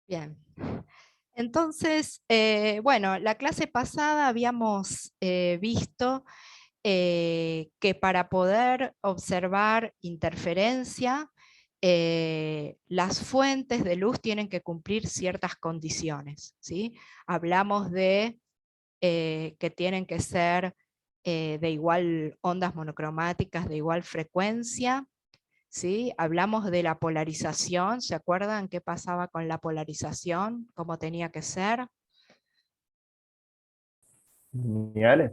Bien. Entonces, bueno, la clase pasada habíamos visto que para poder observar interferencia, las fuentes de luz tienen que cumplir ciertas condiciones, ¿sí? Hablamos de que tienen que ser de igual ondas monocromáticas, de igual frecuencia, ¿sí? Hablamos de la polarización, ¿se acuerdan qué pasaba con la polarización? ¿Cómo tenía que ser? Lineales.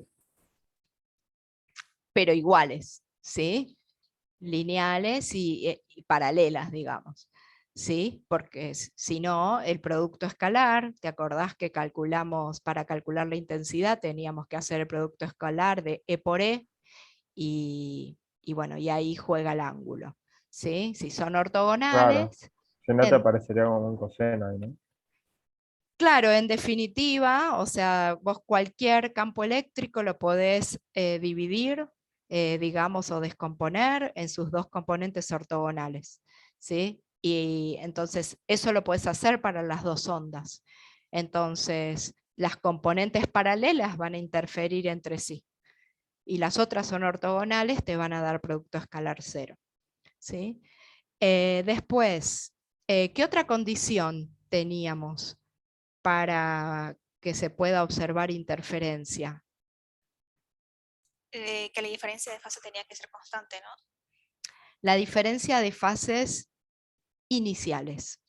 Pero iguales, ¿sí? Lineales y paralelas, digamos. ¿Sí? Porque si no, el producto escalar, ¿te acordás que calculamos, para calcular la intensidad, teníamos que hacer el producto escalar de E por E, y bueno, y ahí juega el ángulo, ¿sí? Si son Claro. ortogonales, Si no te en, aparecería como un coseno ahí, ¿no? claro, en definitiva, o sea, vos cualquier campo eléctrico lo podés dividir, digamos, o descomponer en sus dos componentes ortogonales, ¿sí? Y entonces eso lo podés hacer para las dos ondas. Entonces, las componentes paralelas van a interferir entre sí y las otras son ortogonales, te van a dar producto escalar cero, ¿sí? Después, ¿qué otra condición teníamos para que se pueda observar interferencia? Que la diferencia de fase tenía que ser constante, ¿no? La diferencia de fases iniciales,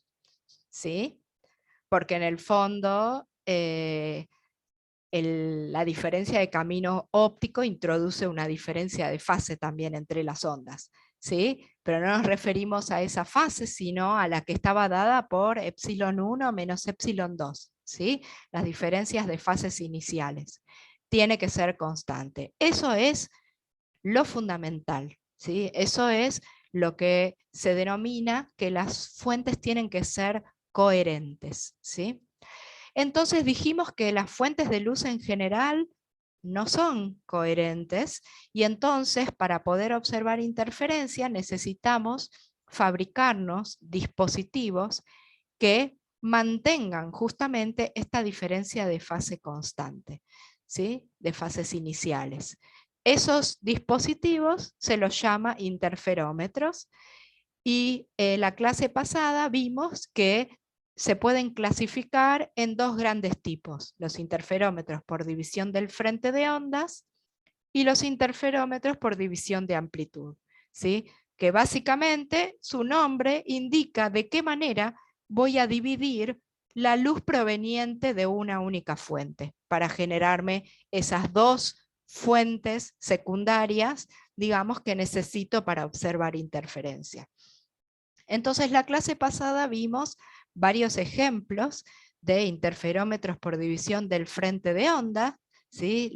¿sí? Porque en el fondo la diferencia de camino óptico introduce una diferencia de fase también entre las ondas, ¿sí? Pero no nos referimos a esa fase, sino a la que estaba dada por epsilon 1 menos epsilon 2, ¿sí? Las diferencias de fases iniciales. Tiene que ser constante. Eso es lo fundamental, ¿sí? Eso es lo que se denomina que las fuentes tienen que ser coherentes, ¿sí? Entonces dijimos que las fuentes de luz en general no son coherentes y entonces para poder observar interferencia necesitamos fabricarnos dispositivos que mantengan justamente esta diferencia de fase constante, ¿sí? De fases iniciales. Esos dispositivos se los llama interferómetros y la clase pasada vimos que se pueden clasificar en dos grandes tipos, los interferómetros por división del frente de ondas y los interferómetros por división de amplitud, ¿sí? Que básicamente su nombre indica de qué manera voy a dividir la luz proveniente de una única fuente para generarme esas dos fuentes secundarias, digamos, que necesito para observar interferencia. Entonces, la clase pasada vimos varios ejemplos de interferómetros por división del frente de onda, ¿sí?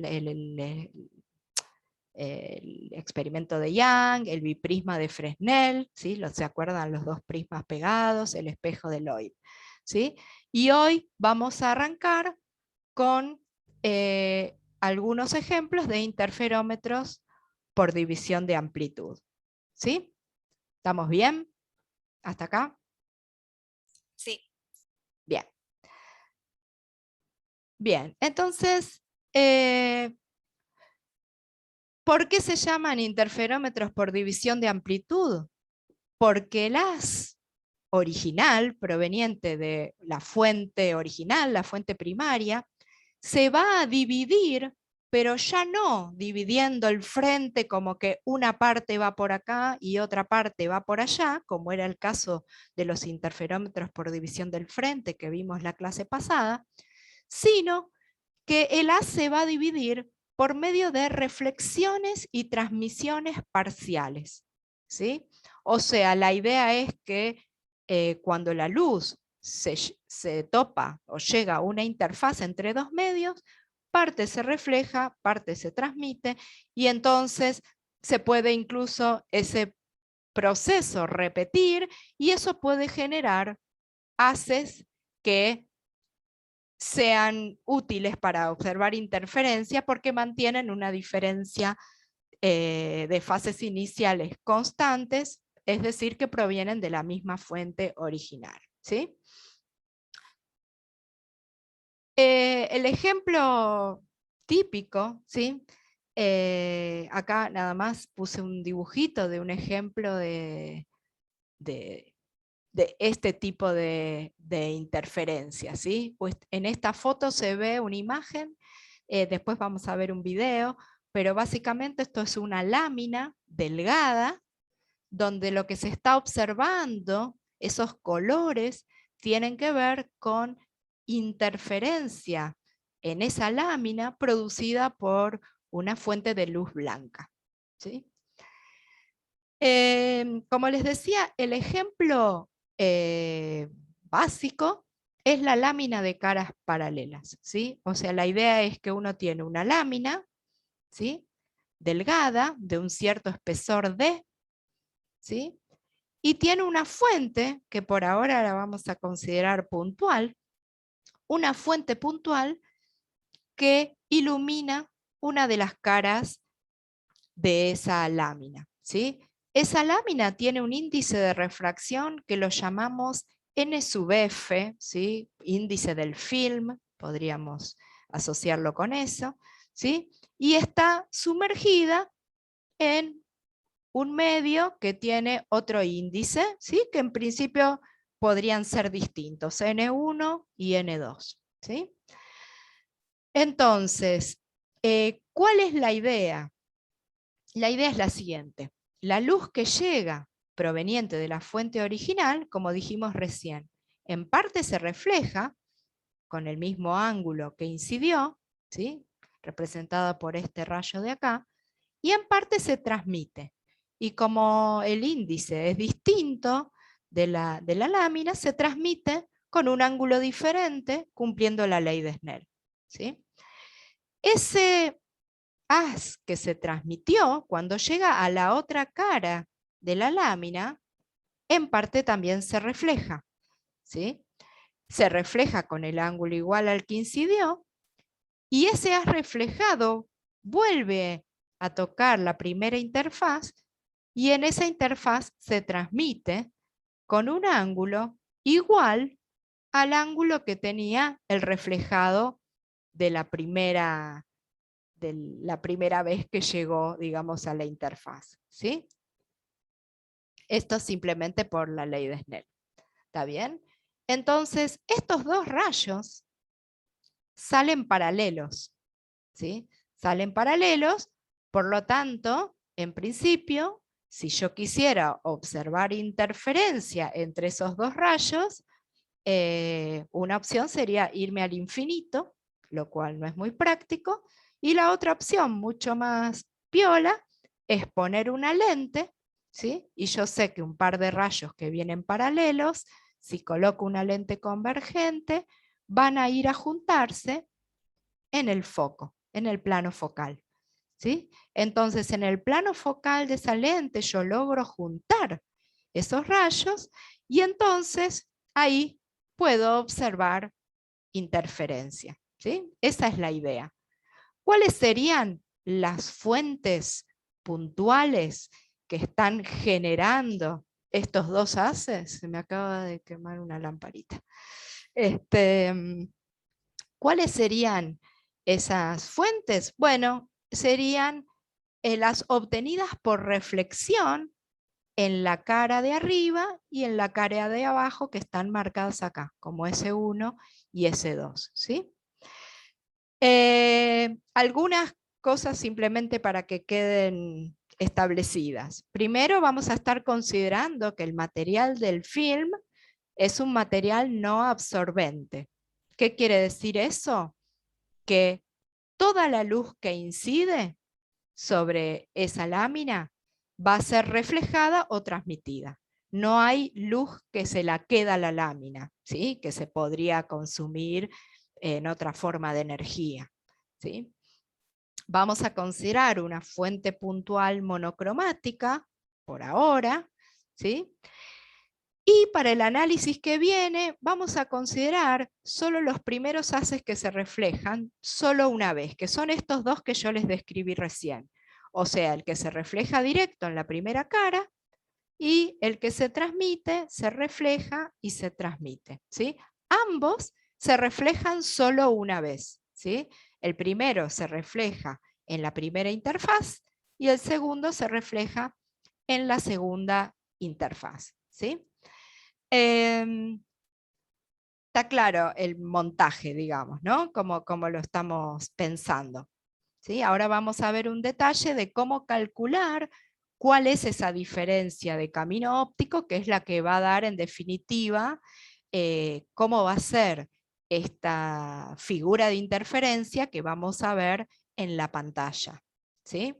El experimento de Young, el biprisma de Fresnel, ¿sí? ¿Se acuerdan los dos prismas pegados? El espejo de Lloyd, ¿sí? Y hoy vamos a arrancar con algunos ejemplos de interferómetros por división de amplitud, ¿sí? ¿Estamos bien? ¿Hasta acá? Sí. Bien. Bien, entonces, ¿por qué se llaman interferómetros por división de amplitud? Porque el haz original, proveniente de la fuente original, la fuente primaria, se va a dividir, pero ya no dividiendo el frente como que una parte va por acá y otra parte va por allá, como era el caso de los interferómetros por división del frente que vimos la clase pasada, sino que el haz se va a dividir por medio de reflexiones y transmisiones parciales, ¿sí? O sea, la idea es que cuando la luz se topa o llega a una interfaz entre dos medios, parte se refleja, parte se transmite, y entonces se puede incluso ese proceso repetir, y eso puede generar haces que sean útiles para observar interferencia porque mantienen una diferencia de fases iniciales constantes, es decir, que provienen de la misma fuente original, ¿sí? El ejemplo típico, ¿sí? Acá nada más puse un dibujito de un ejemplo de este tipo de interferencia, ¿sí? Pues en esta foto se ve una imagen, después vamos a ver un video, pero básicamente esto es una lámina delgada, donde lo que se está observando, esos colores, tienen que ver con interferencia en esa lámina producida por una fuente de luz blanca, ¿sí? Como les decía, el ejemplo básico es la lámina de caras paralelas, ¿sí? O sea, la idea es que uno tiene una lámina, ¿sí? Delgada, de un cierto espesor D, ¿sí? Y tiene una fuente, que por ahora la vamos a considerar puntual, una fuente puntual que ilumina una de las caras de esa lámina, ¿sí? Esa lámina tiene un índice de refracción que lo llamamos N sub F, ¿sí? Índice del film, podríamos asociarlo con eso, ¿sí? Y está sumergida en un medio que tiene otro índice, ¿sí? Que en principio podrían ser distintos, N1 y N2, ¿sí? Entonces, ¿cuál es la idea? La idea es la siguiente. La luz que llega proveniente de la fuente original, como dijimos recién, en parte se refleja con el mismo ángulo que incidió, ¿sí? Representada por este rayo de acá, y en parte se transmite. Y como el índice es distinto de la lámina, se transmite con un ángulo diferente, cumpliendo la ley de Snell, ¿sí? Ese haz que se transmitió, cuando llega a la otra cara de la lámina, en parte también se refleja, ¿sí? Se refleja con el ángulo igual al que incidió, y ese haz reflejado vuelve a tocar la primera interfaz, y en esa interfaz se transmite con un ángulo igual al ángulo que tenía el reflejado de la primera vez que llegó, digamos, a la interfaz, ¿sí? Esto simplemente por la ley de Snell, ¿está bien? Entonces, estos dos rayos salen paralelos, ¿sí? Salen paralelos, por lo tanto, en principio, si yo quisiera observar interferencia entre esos dos rayos, una opción sería irme al infinito, lo cual no es muy práctico, y la otra opción, mucho más piola, es poner una lente, ¿sí? Y yo sé que un par de rayos que vienen paralelos, si coloco una lente convergente, van a ir a juntarse en el foco, en el plano focal, ¿sí? Entonces, en el plano focal de esa lente yo logro juntar esos rayos, y entonces ahí puedo observar interferencia, ¿sí? Esa es la idea. ¿Cuáles serían las fuentes puntuales que están generando estos dos haces? Se me acaba de quemar una lamparita. ¿Cuáles serían esas fuentes? Bueno, serían las obtenidas por reflexión en la cara de arriba y en la cara de abajo, que están marcadas acá, como S1 y S2, ¿sí? Algunas cosas simplemente para que queden establecidas. Primero vamos a estar considerando que el material del film es un material no absorbente. ¿Qué quiere decir eso? Que toda la luz que incide sobre esa lámina va a ser reflejada o transmitida. No hay luz que se la queda a la lámina, ¿sí? Que se podría consumir en otra forma de energía, ¿sí? Vamos a considerar una fuente puntual monocromática, por ahora, ¿sí? Y para el análisis que viene, vamos a considerar solo los primeros haces que se reflejan solo una vez, que son estos dos que yo les describí recién. O sea, el que se refleja directo en la primera cara y el que se transmite, se refleja y se transmite, ¿sí? Ambos se reflejan solo una vez, ¿sí? El primero se refleja en la primera interfaz y el segundo se refleja en la segunda interfaz, ¿sí? Está claro el montaje, digamos, ¿no? Como lo estamos pensando, ¿sí? Ahora vamos a ver un detalle de cómo calcular cuál es esa diferencia de camino óptico, que es la que va a dar en definitiva cómo va a ser esta figura de interferencia que vamos a ver en la pantalla, ¿sí?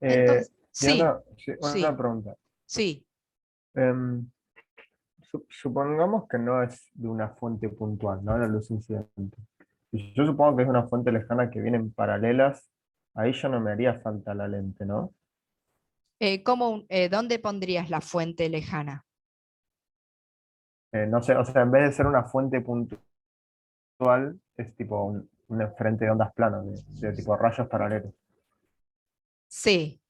Entonces, Y sí, sí, una sí, pregunta. sí. Em, supongamos que no es de una fuente puntual, ¿no? La luz incidente. Y yo supongo que es una fuente lejana que vienen paralelas, ahí ya no me haría falta la lente, ¿no? ¿Dónde pondrías la fuente lejana? No sé, o sea, en vez de ser una fuente puntual, es tipo un frente de ondas planas, de tipo rayos paralelos. Sí,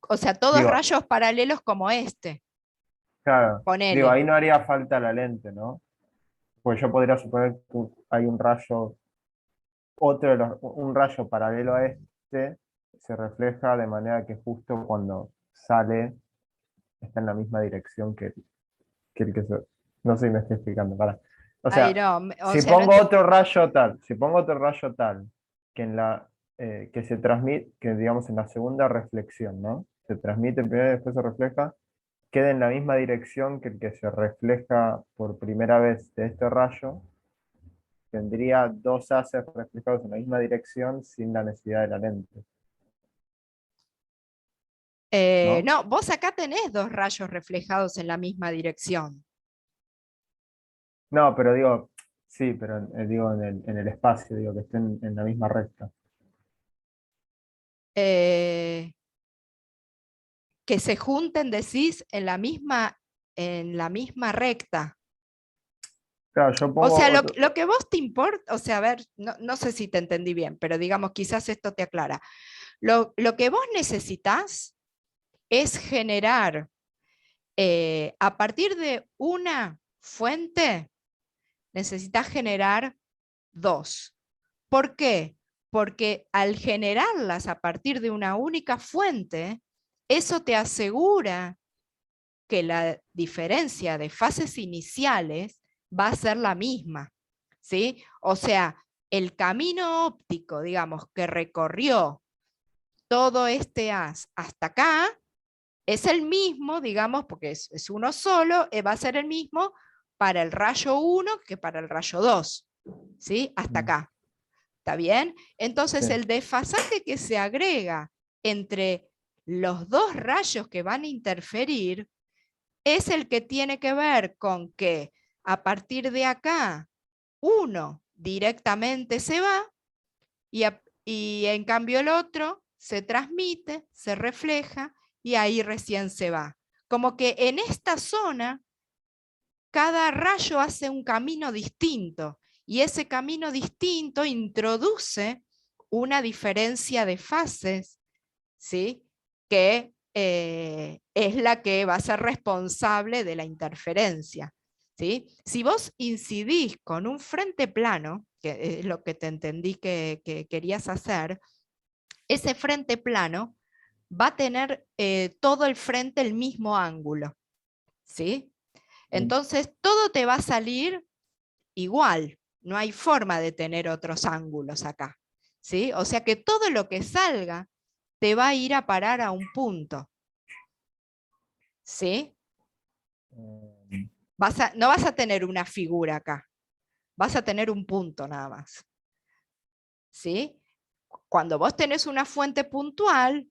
o sea, todos Digo, rayos paralelos como este, claro, digo, ponele. ahí no haría falta la lente, ¿no? Pues yo podría suponer que hay un rayo, un rayo paralelo a este, se refleja de manera que justo cuando sale está en la misma dirección que el que se... No sé si me estoy explicando, para. O Ay, sea, no, o si sea, no pongo otro rayo tal, si pongo otro rayo tal, que en la que se transmite, que digamos en la segunda reflexión, ¿no? Se transmite primero y después se refleja, queda en la misma dirección que el que se refleja por primera vez de este rayo, tendría dos haces reflejados en la misma dirección sin la necesidad de la lente, ¿no? no, vos acá tenés dos rayos reflejados en la misma dirección. No, pero digo, sí, pero digo en el espacio, digo que estén en la misma recta. Eh, que se junten, decís, en la misma recta. Claro, yo O pongo sea, otro. lo que vos te importa, o sea, a ver, no sé si te entendí bien, pero digamos, quizás esto te aclara. Lo que vos necesitas es generar, a partir de una fuente, necesitas generar dos. ¿Por qué? Porque al generarlas a partir de una única fuente, eso te asegura que la diferencia de fases iniciales va a ser la misma, ¿sí? O sea, el camino óptico, digamos, que recorrió todo este haz hasta acá, es el mismo, digamos, porque es uno solo, va a ser el mismo para el rayo 1 que para el rayo 2, ¿sí? Hasta acá. ¿Está bien? Entonces, Sí. el desfasaje que se agrega entre los dos rayos que van a interferir es el que tiene que ver con que a partir de acá uno directamente se va y en cambio el otro se transmite, se refleja y ahí recién se va. Como que en esta zona cada rayo hace un camino distinto y ese camino distinto introduce una diferencia de fases, ¿sí? Que es la que va a ser responsable de la interferencia, ¿sí? Si vos incidís con un frente plano, que es lo que te entendí que querías hacer, ese frente plano va a tener todo el frente el mismo ángulo, ¿sí? Entonces todo te va a salir igual, no hay forma de tener otros ángulos acá, ¿sí? O sea que todo lo que salga te va a ir a parar a un punto, ¿sí? Eh, No vas a tener una figura acá, vas a tener un punto nada más, ¿sí? Cuando vos tenés una fuente puntual,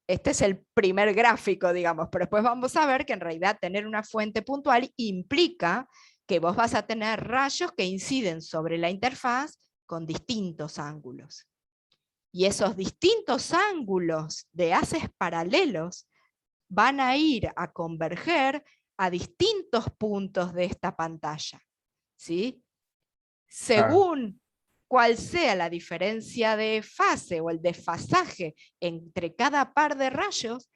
este es el primer gráfico, digamos, pero después vamos a ver que en realidad tener una fuente puntual implica que vos vas a tener rayos que inciden sobre la interfaz con distintos ángulos. Y esos distintos ángulos de haces paralelos van a ir a converger a distintos puntos de esta pantalla, ¿sí? claro, Según cuál sea la diferencia de fase o el desfasaje entre cada par de rayos,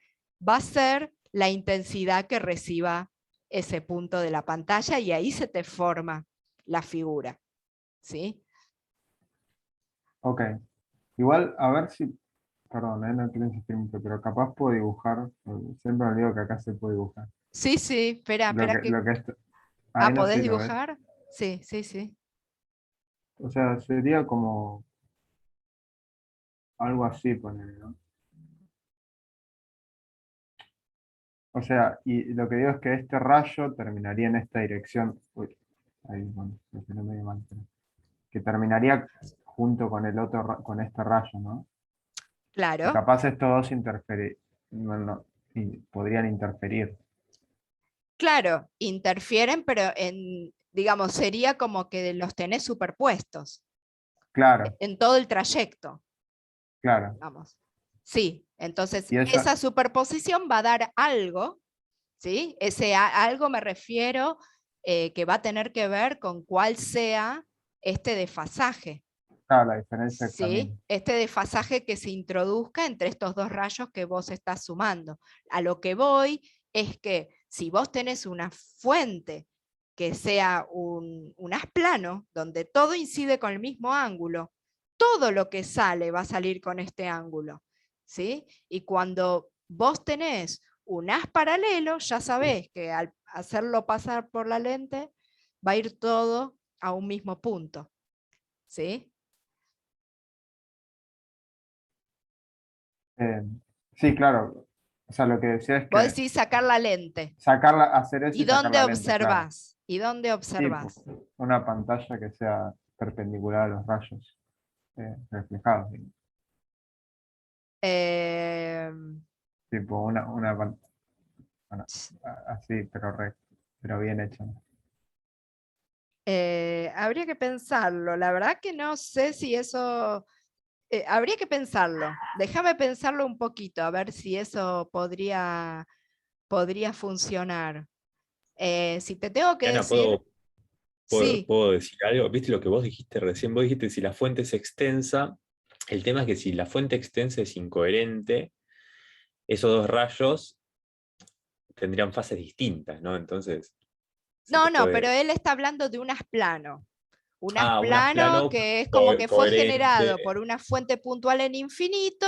va a ser la intensidad que reciba ese punto de la pantalla y ahí se te forma la figura. ¿Sí? Ok. Igual, a ver si, perdón, no quiero insistir mucho, pero capaz puedo dibujar, siempre me digo que acá se puede dibujar. Sí, sí, espera, Lo espera que, que... lo que Ah, ahí no sé ¿podés si lo ves. dibujar? Sí, sí, sí. O sea, sería como algo así, poner, ¿no? O sea, y lo que digo es que este rayo terminaría en esta dirección. Uy, ahí, bueno, lo que no me dio mal, pero que terminaría junto con el otro, con este rayo, ¿no? Y Claro, capaz estos dos podrían interferir. claro, interfieren, pero digamos, sería como que los tenés superpuestos Claro, en todo el trayecto, claro. vamos. Sí, entonces Y eso, esa superposición va a dar algo, ¿sí? Ese algo me refiero que va a tener que ver con cuál sea este desfasaje. claro, la diferencia de camino. ¿Sí? Este desfasaje que se introduzca entre estos dos rayos que vos estás sumando. A lo que voy es que si vos tenés una fuente que sea un haz plano, donde todo incide con el mismo ángulo, todo lo que sale va a salir con este ángulo. ¿Sí? Y cuando vos tenés un haz paralelo, ya sabés que al hacerlo pasar por la lente, va a ir todo a un mismo punto. ¿Sí? Eh, sí, claro. O sea, lo que decía es Vos que decís sacar la lente. hacer eso ¿Y y sacar dónde la lente, claro. observás? ¿Y dónde Sí, pues, observás? una pantalla que sea perpendicular a los rayos reflejados. Eh, Tipo bueno, así, pero recto, pero bien hecho. habría que pensarlo. La verdad que no sé si eso... habría que pensarlo. Déjame pensarlo un poquito, a ver si eso podría funcionar. Si te tengo que Diana, decir, sí, ¿puedo decir algo? ¿Viste lo que vos dijiste recién? Vos dijiste si la fuente es extensa. El tema es que si la fuente extensa es incoherente, esos dos rayos tendrían fases distintas, ¿no? Entonces, se no, te no, pero puede... él está hablando de un haz plano. Un haz Ah, un haz plano plano que es como que fue generado coherente. por una fuente puntual en infinito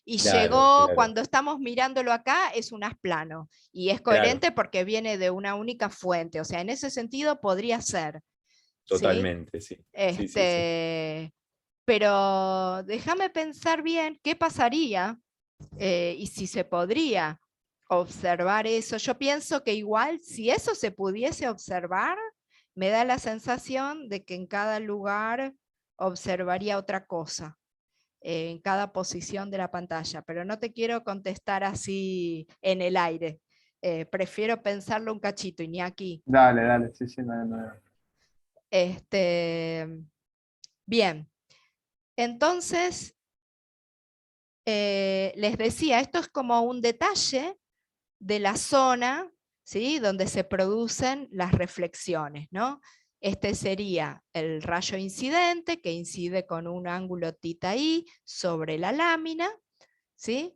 y Claro, llegó, claro, cuando estamos mirándolo acá, es un haz plano. Y es claro, coherente porque viene de una única fuente. O sea, en ese sentido podría ser. ¿Sí? totalmente, sí. Sí, sí, sí. Pero déjame pensar bien qué pasaría y si se podría observar eso. Yo pienso que igual, si eso se pudiese observar, me da la sensación de que en cada lugar observaría otra cosa, en cada posición de la pantalla, pero no te quiero contestar así en el aire. Prefiero pensarlo un cachito, Iñaki. Dale, dale, sí, sí, no. Este, bien, entonces les decía, esto es como un detalle de la zona, ¿sí? Donde se producen las reflexiones, ¿no? Este sería el rayo incidente que incide con un ángulo θi sobre la lámina, ¿sí?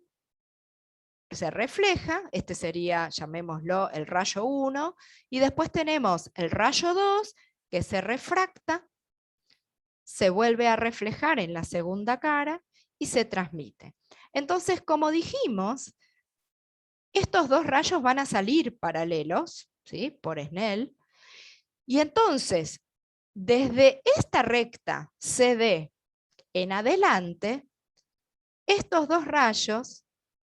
Se refleja, este sería, llamémoslo, el rayo 1, y después tenemos el rayo 2 que se refracta, se vuelve a reflejar en la segunda cara y se transmite. Entonces, como dijimos, estos dos rayos van a salir paralelos, ¿sí? Por Snell, y entonces, desde esta recta CD en adelante, estos dos rayos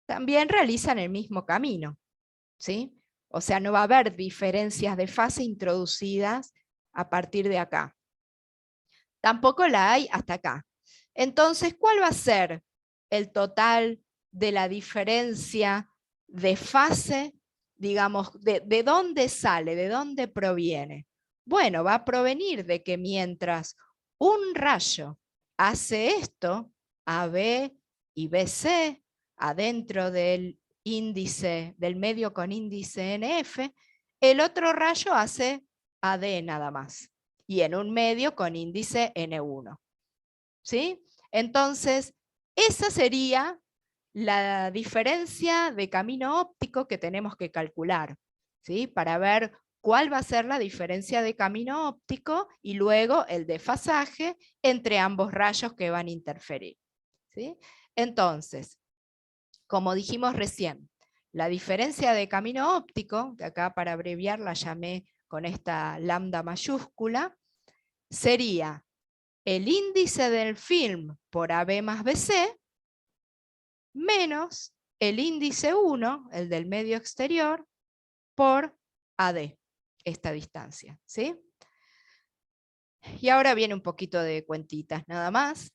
también realizan el mismo camino, ¿sí? O sea, no va a haber diferencias de fase introducidas a partir de acá. Tampoco la hay hasta acá. Entonces, ¿cuál va a ser el total de la diferencia de fase? Digamos, ¿de dónde sale? ¿De dónde proviene? Bueno, va a provenir de que mientras un rayo hace esto, AB y BC, adentro del índice, del medio con índice NF, el otro rayo hace AD nada más, y en un medio con índice N1. ¿Sí? Entonces, esa sería la diferencia de camino óptico que tenemos que calcular. ¿sí? Para ver cuál va a ser la diferencia de camino óptico y luego el desfasaje entre ambos rayos que van a interferir, ¿sí? Entonces, como dijimos recién, la diferencia de camino óptico, que acá para abreviar la llamé con esta lambda mayúscula, sería el índice del film por AB más BC menos el índice 1, el del medio exterior, por AD, esta distancia, ¿sí? Y ahora viene un poquito de cuentitas nada más.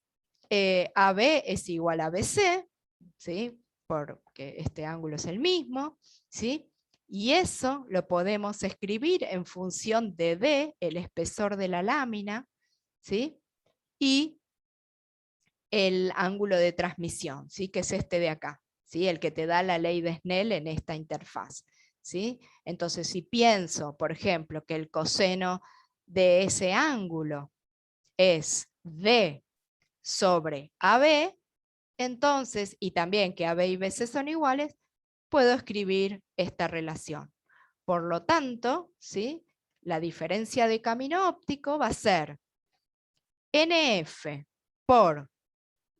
AB es igual a BC, ¿sí? Porque este ángulo es el mismo, ¿sí? Y eso lo podemos escribir en función de D, el espesor de la lámina, ¿sí? Y el ángulo de transmisión, ¿sí? Que es este de acá, ¿sí? El que te da la ley de Snell en esta interfaz, ¿sí? Entonces, si pienso, por ejemplo, que el coseno de ese ángulo es D sobre AB, entonces, y también que AB y BC son iguales, puedo escribir esta relación. Por lo tanto, ¿sí? La diferencia de camino óptico va a ser NF por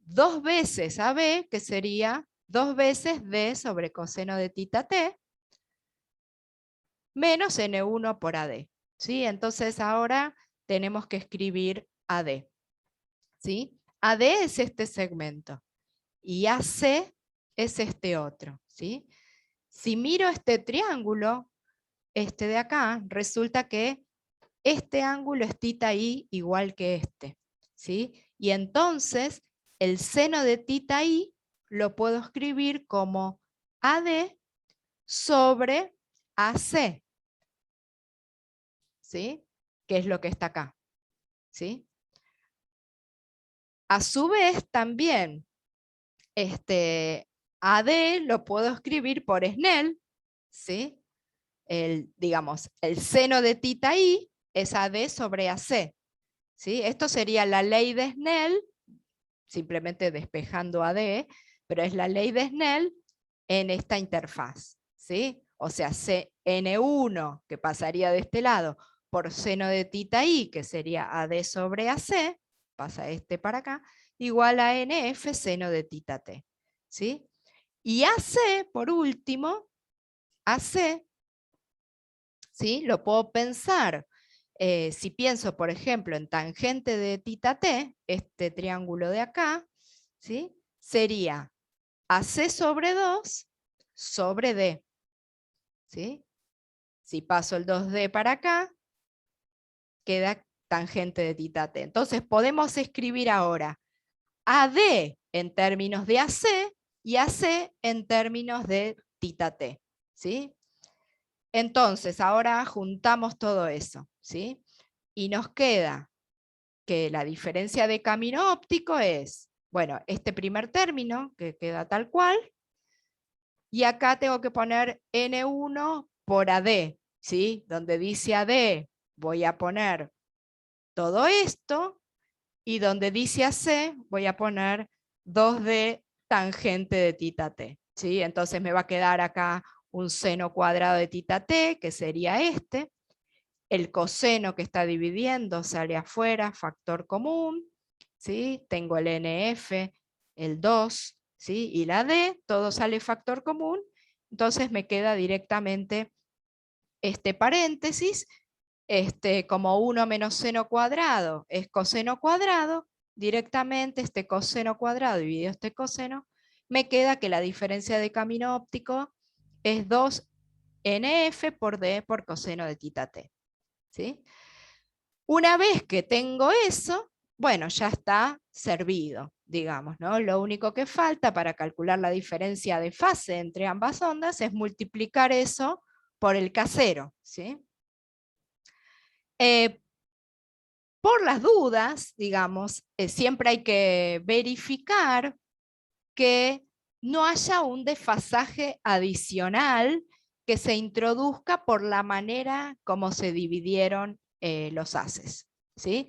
2 veces AB, que sería 2 veces D sobre coseno de tita T, menos N1 por AD. ¿Sí? Entonces ahora tenemos que escribir AD. ¿Sí? AD es este segmento y AC es este otro. ¿Sí? Si miro este triángulo, este de acá, resulta que este ángulo es tita I igual que este. ¿Sí? Y entonces el seno de tita I lo puedo escribir como AD sobre AC. ¿Sí? Que es lo que está acá. ¿Sí? A su vez también AD lo puedo escribir por Snell, ¿sí? Digamos, el seno de tita I es AD sobre AC. ¿Sí? Esto sería la ley de Snell, simplemente despejando AD, pero es la ley de Snell en esta interfaz. ¿Sí? O sea, N1, que pasaría de este lado, por seno de tita I, que sería AD sobre AC, pasa este para acá, igual a NF seno de tita T. ¿Sí? Y AC, por último, AC, ¿sí? Lo puedo pensar, si pienso, por ejemplo, en tangente de tita T, este triángulo de acá, ¿sí? Sería AC sobre 2 sobre D. ¿Sí? Si paso el 2D para acá, queda tangente de tita T. Entonces podemos escribir ahora AD en términos de AC y AC en términos de tita T. ¿Sí? Entonces ahora juntamos todo eso. ¿Sí? Y nos queda que la diferencia de camino óptico es, bueno, este primer término que queda tal cual, y acá tengo que poner N1 por AD, ¿sí? Donde dice AD voy a poner todo esto, y donde dice AC voy a poner 2D tangente de tita T. ¿Sí? Entonces me va a quedar acá un seno cuadrado de tita T, que sería este. El coseno que está dividiendo sale afuera, factor común. ¿Sí? Tengo el NF, el 2, ¿sí? Y la D, todo sale factor común. Entonces me queda directamente este paréntesis, como 1 menos seno cuadrado es coseno cuadrado, directamente este coseno cuadrado dividido este coseno, me queda que la diferencia de camino óptico es 2NF por D por coseno de tita T. ¿Sí? Una vez que tengo eso, bueno, ya está servido, digamos, ¿no? Lo único que falta para calcular la diferencia de fase entre ambas ondas es multiplicar eso por el casero, ¿sí? Por las dudas, digamos, siempre hay que verificar que no haya un desfasaje adicional que se introduzca por la manera como se dividieron los haces, ¿sí?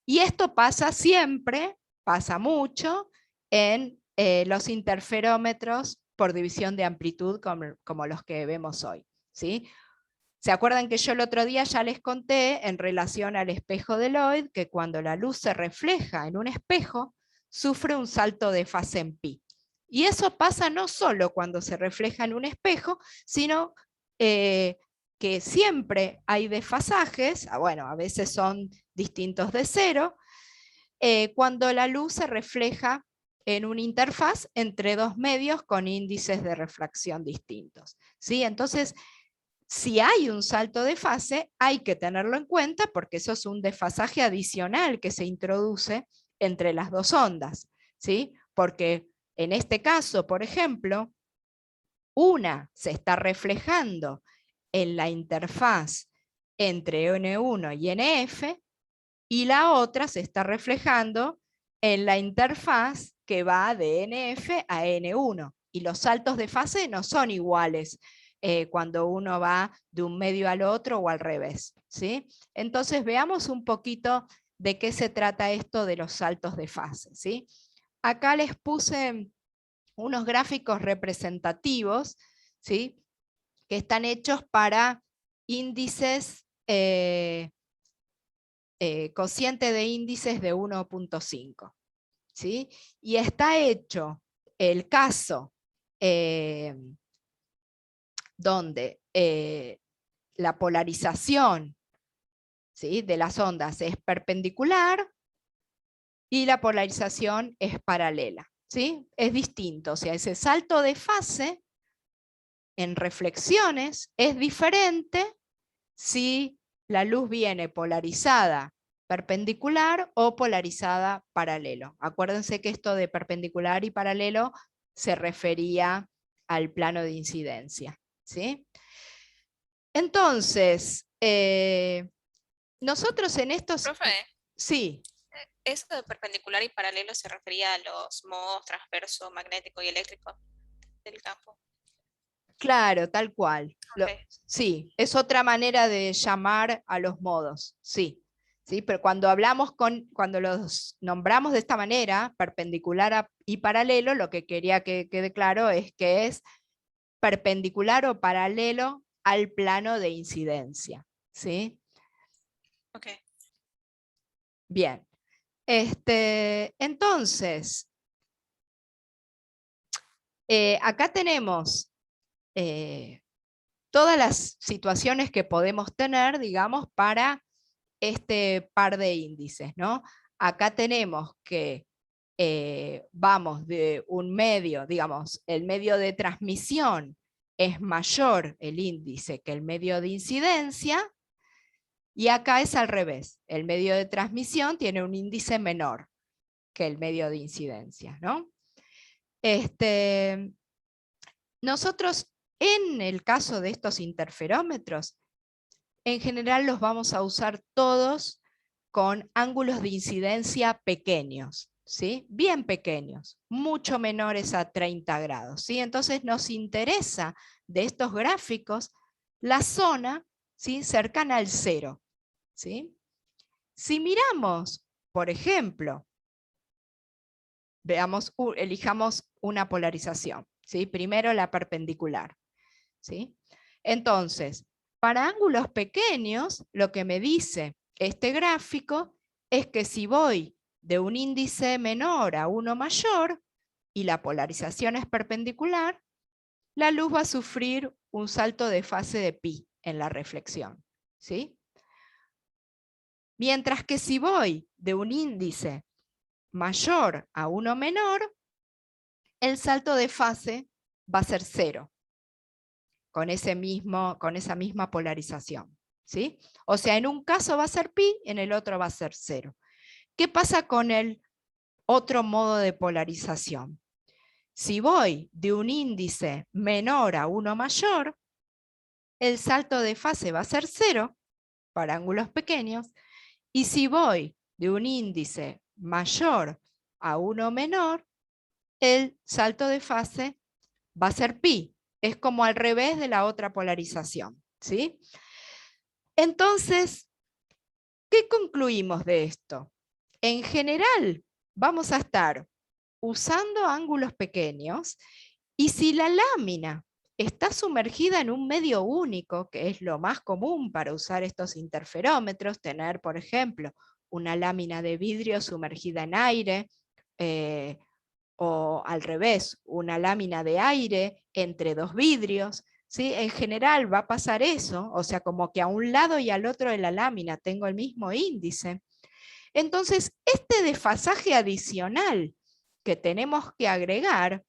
Y esto pasa siempre, pasa mucho, en los interferómetros por división de amplitud como los que vemos hoy, ¿sí? ¿Se acuerdan que yo el otro día ya les conté en relación al espejo de Lloyd que cuando la luz se refleja en un espejo, sufre un salto de fase en pi? Y eso pasa no solo cuando se refleja en un espejo, sino que siempre hay desfasajes, bueno, a veces son distintos de cero, cuando la luz se refleja en una interfaz entre dos medios con índices de refracción distintos, ¿sí? Entonces, si hay un salto de fase, hay que tenerlo en cuenta porque eso es un desfasaje adicional que se introduce entre las dos ondas, ¿sí? Porque en este caso, por ejemplo, una se está reflejando en la interfaz entre N1 y NF y la otra se está reflejando en la interfaz que va de NF a N1. Y los saltos de fase no son iguales cuando uno va de un medio al otro o al revés, ¿sí? Entonces veamos un poquito de qué se trata esto de los saltos de fase, ¿sí? Acá les puse unos gráficos representativos, ¿sí? Que están hechos para índices, cociente de índices de 1.5, ¿sí? Y está hecho el caso donde la polarización, ¿sí?, de las ondas es perpendicular y la polarización es paralela, ¿sí? Es distinto, o sea, ese salto de fase en reflexiones es diferente si la luz viene polarizada perpendicular o polarizada paralelo. Acuérdense que esto de perpendicular y paralelo se refería al plano de incidencia, ¿sí? Entonces, nosotros en estos... Profe, Sí. eso de perpendicular y paralelo se refería a los modos transverso, magnético y eléctrico del campo. Claro, tal cual. Okay. Sí, es otra manera de llamar a los modos, sí. ¿Sí? Pero cuando los nombramos de esta manera, perpendicular y paralelo, lo que quería que quede claro es que es perpendicular o paralelo al plano de incidencia, ¿sí? Okay. Bien. Entonces, acá tenemos todas las situaciones que podemos tener, digamos, para este par de índices, ¿no? Acá tenemos que vamos de un medio, digamos, el medio de transmisión es mayor el índice que el medio de incidencia, y acá es al revés, el medio de transmisión tiene un índice menor que el medio de incidencia, ¿no? Nosotros, en el caso de estos interferómetros, en general los vamos a usar todos con ángulos de incidencia pequeños, ¿sí? Bien pequeños, mucho menores a 30 grados. ¿Sí? Entonces nos interesa de estos gráficos la zona, ¿sí?, cercana al cero. ¿Sí? Si miramos, por ejemplo, elijamos una polarización, ¿sí? Primero la perpendicular, ¿sí? Entonces, para ángulos pequeños, lo que me dice este gráfico es que si voy de un índice menor a uno mayor y la polarización es perpendicular, la luz va a sufrir un salto de fase de pi en la reflexión, ¿sí? Mientras que si voy de un índice mayor a uno menor, el salto de fase va a ser cero, con esa misma polarización, ¿sí? O sea, en un caso va a ser pi, en el otro va a ser cero. ¿Qué pasa con el otro modo de polarización? Si voy de un índice menor a uno mayor, el salto de fase va a ser cero para ángulos pequeños, y si voy de un índice mayor a uno menor, el salto de fase va a ser pi. Es como al revés de la otra polarización, ¿sí? Entonces, ¿qué concluimos de esto? En general, vamos a estar usando ángulos pequeños, y si la lámina está sumergida en un medio único, que es lo más común para usar estos interferómetros, tener, por ejemplo, una lámina de vidrio sumergida en aire, o al revés, una lámina de aire entre dos vidrios, ¿sí? En general va a pasar eso, o sea, como que a un lado y al otro de la lámina tengo el mismo índice. Entonces, este desfasaje adicional que tenemos que agregar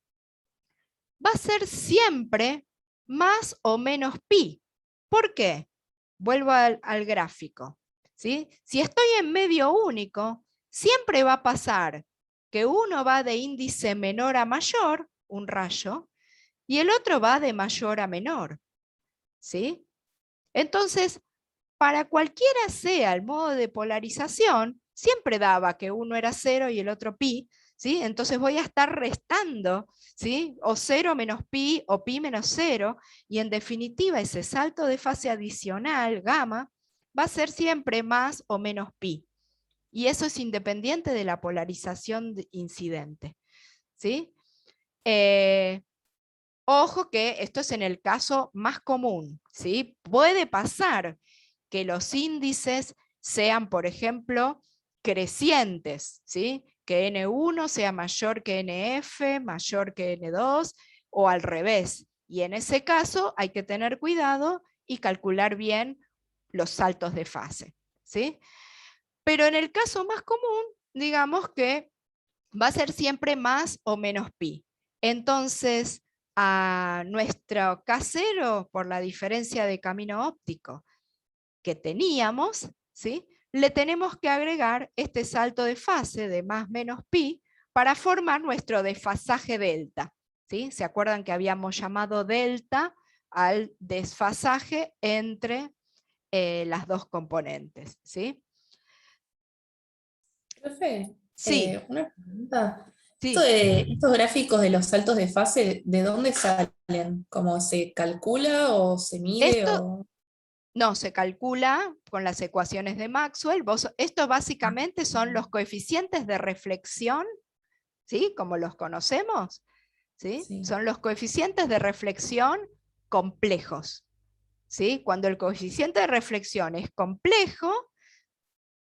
va a ser siempre más o menos pi. ¿Por qué? Vuelvo al gráfico, ¿sí? Si estoy en medio único, siempre va a pasar que uno va de índice menor a mayor, un rayo, y el otro va de mayor a menor, ¿sí? Entonces, para cualquiera sea el modo de polarización, siempre daba que uno era 0 y el otro pi, ¿sí? Entonces voy a estar restando, ¿sí? O 0 menos pi o pi menos 0, y en definitiva ese salto de fase adicional, gamma, va a ser siempre más o menos pi. Y eso es independiente de la polarización incidente, ¿sí? Ojo que esto es en el caso más común, ¿sí? Puede pasar que los índices sean, por ejemplo, crecientes, ¿sí? Que N1 sea mayor que NF, mayor que N2, o al revés. Y en ese caso hay que tener cuidado y calcular bien los saltos de fase, ¿sí? Pero en el caso más común, digamos que va a ser siempre más o menos pi. Entonces, a nuestro K0, por la diferencia de camino óptico que teníamos, ¿sí? Le tenemos que agregar este salto de fase de más menos pi para formar nuestro desfasaje delta, ¿sí? ¿Se acuerdan que habíamos llamado delta al desfasaje entre las dos componentes? ¿Sí? Profe, Sí, una pregunta. sí. Estos gráficos de los saltos de fase, ¿de dónde salen? ¿Cómo se calcula o se mide? Esto no se calcula con las ecuaciones de Maxwell. Esto básicamente son los coeficientes de reflexión, ¿sí? Como los conocemos, ¿sí? Sí. Son los coeficientes de reflexión complejos, ¿sí? Cuando el coeficiente de reflexión es complejo,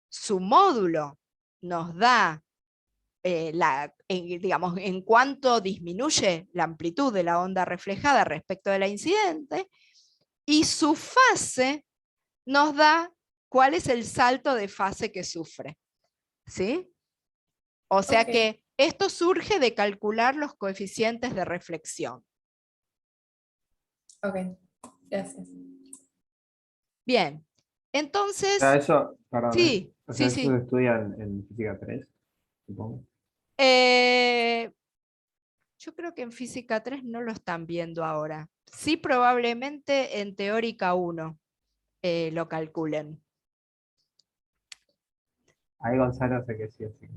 su módulo nos da digamos, en cuanto disminuye la amplitud de la onda reflejada respecto de la incidente, y su fase nos da cuál es el salto de fase que sufre, ¿sí? O sea que esto surge de calcular los coeficientes de reflexión. Ok, gracias. Bien, entonces, O sea, eso, perdón, sí, o sí, sea, eso sí. se estudia en física 3, supongo. Yo creo que en física 3 no lo están viendo ahora. Sí, probablemente en teórica 1 lo calculen. Ahí Gonzalo sé que sí, así.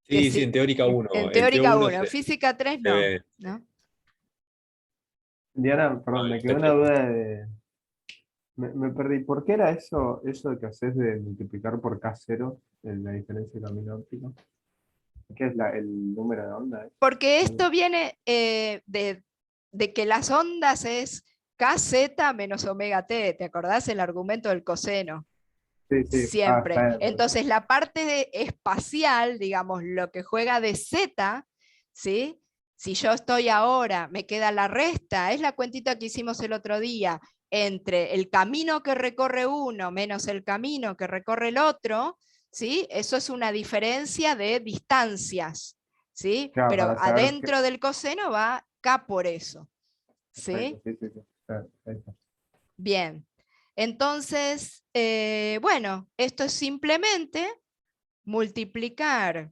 Que Sí, sí, en teórica 1. En En teórica TO1 1, en física 3 se no, ve. ¿no? Diana, perdón, No, me quedó una duda de... Me perdí. ¿Por qué era eso que haces de multiplicar por K0 la diferencia de camino óptico? ¿Qué es el número de onda? Porque esto viene de que las ondas es KZ menos omega t, ¿te acordás el argumento del coseno? Sí, sí. Ah, Siempre. está bien. Entonces la parte espacial, digamos, lo que juega de Z, ¿sí? Si yo estoy ahora, me queda la resta, es la cuentita que hicimos el otro día, entre el camino que recorre uno menos el camino que recorre el otro, ¿sí? Eso es una diferencia de distancias, ¿sí? Claro, Pero para saber qué... adentro del coseno va K por eso, ¿sí? Sí, sí, sí. Perfecto. Bien. Entonces, bueno, esto es simplemente multiplicar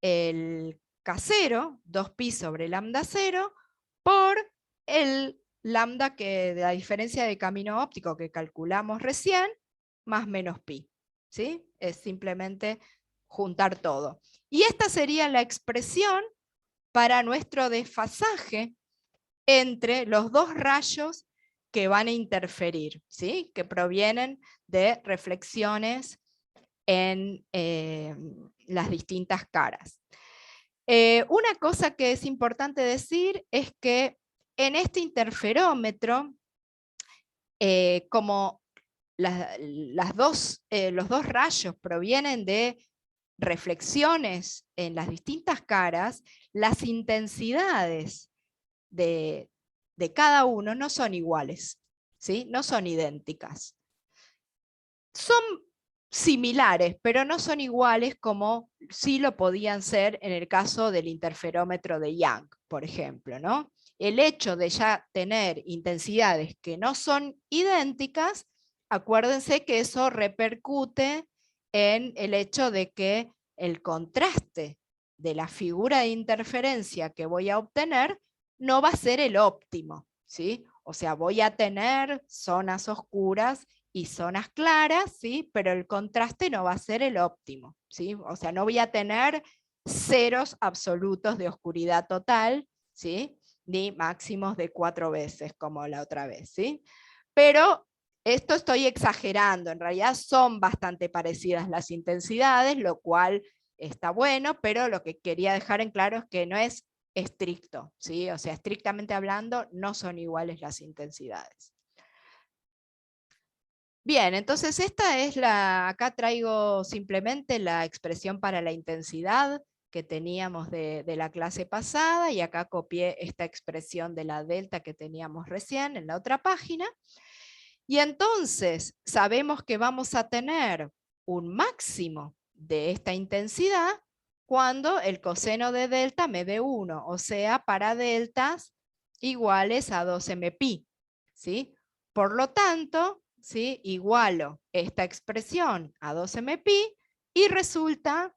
el K0, 2pi sobre lambda 0, por el lambda de la diferencia de camino óptico que calculamos recién, más menos pi. ¿Sí? Es simplemente juntar todo. Y esta sería la expresión para nuestro desfasaje entre los dos rayos que van a interferir, ¿sí? Que provienen de reflexiones en las distintas caras. Una cosa que es importante decir es que en este interferómetro, como los dos rayos provienen de reflexiones en las distintas caras, las intensidades de cada uno no son iguales, ¿sí? No son idénticas. Son similares, pero no son iguales como sí lo podían ser en el caso del interferómetro de Young, por ejemplo, ¿no? El hecho de ya tener intensidades que no son idénticas, acuérdense que eso repercute en el hecho de que el contraste de la figura de interferencia que voy a obtener no va a ser el óptimo, ¿sí? O sea, voy a tener zonas oscuras y zonas claras, ¿sí? Pero el contraste no va a ser el óptimo, ¿sí? O sea, no voy a tener ceros absolutos de oscuridad total, ¿sí? Ni máximos de 4 veces como la otra vez, ¿sí? Pero esto estoy exagerando, en realidad son bastante parecidas las intensidades, lo cual está bueno, pero lo que quería dejar en claro es que no es estricto, ¿sí? O sea, estrictamente hablando, no son iguales las intensidades. Bien, entonces esta es acá traigo simplemente la expresión para la intensidad que teníamos de la clase pasada, y acá copié esta expresión de la delta que teníamos recién en la otra página. Y entonces sabemos que vamos a tener un máximo de esta intensidad cuando el coseno de delta me dé 1, o sea, para deltas iguales a 2mπ, ¿sí? Por lo tanto, ¿sí? Igualo esta expresión a 2mπ y resulta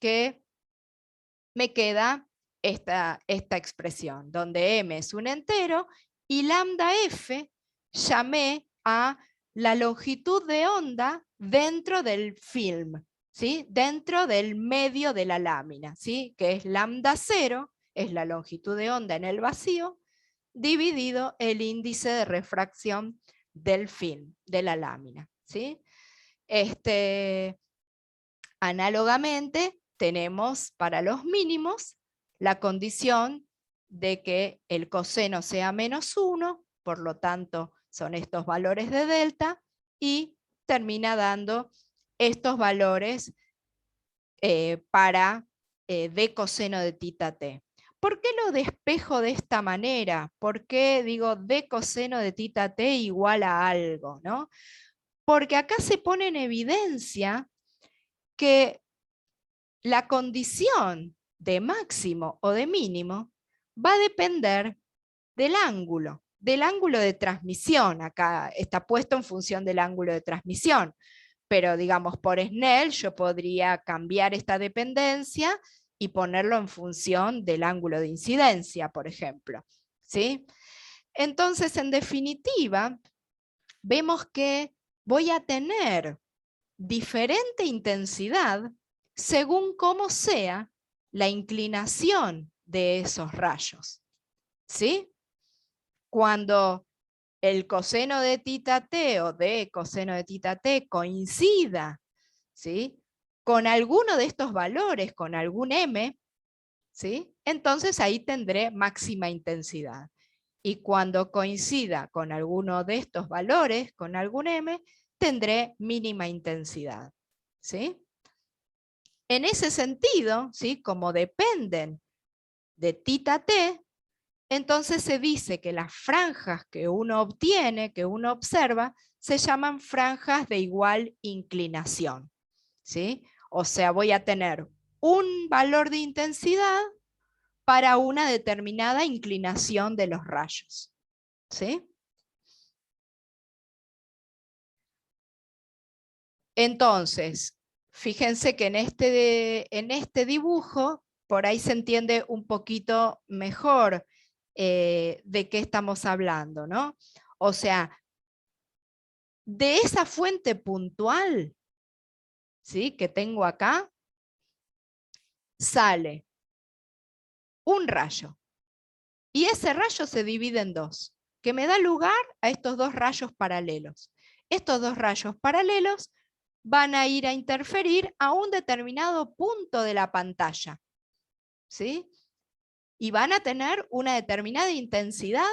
que me queda esta expresión, donde m es un entero y lambda f llamé a la longitud de onda dentro del film, ¿sí? Dentro del medio de la lámina, ¿sí? Que es lambda 0, es la longitud de onda en el vacío, dividido el índice de refracción del film, de la lámina, ¿sí? Análogamente, tenemos para los mínimos la condición de que el coseno sea -1, por lo tanto son estos valores de delta, y termina dando estos valores para d coseno de tita t. ¿Por qué lo despejo de esta manera? ¿Por qué digo d coseno de tita t igual a algo, ¿no? Porque acá se pone en evidencia que la condición de máximo o de mínimo va a depender del ángulo de transmisión. Acá está puesto en función del ángulo de transmisión, pero digamos por Snell yo podría cambiar esta dependencia y ponerlo en función del ángulo de incidencia, por ejemplo, ¿sí? Entonces, en definitiva, vemos que voy a tener diferente intensidad según cómo sea la inclinación de esos rayos, ¿sí? Cuando el coseno de tita t o d coseno de tita t coincida, ¿sí? Con alguno de estos valores, con algún m, ¿sí? Entonces ahí tendré máxima intensidad. Y cuando coincida con alguno de estos valores, con algún m, tendré mínima intensidad, ¿sí? En ese sentido, ¿sí? Como dependen de tita t, entonces se dice que las franjas que uno obtiene, que uno observa, se llaman franjas de igual inclinación, ¿sí? O sea, voy a tener un valor de intensidad para una determinada inclinación de los rayos, ¿sí? Entonces, fíjense que en este dibujo, por ahí se entiende un poquito mejor de qué estamos hablando, ¿no? O sea, de esa fuente puntual, ¿sí? Que tengo acá, sale un rayo. Y ese rayo se divide en dos, que me da lugar a estos dos rayos paralelos. Estos dos rayos paralelos van a ir a interferir a un determinado punto de la pantalla, ¿sí? y van a tener una determinada intensidad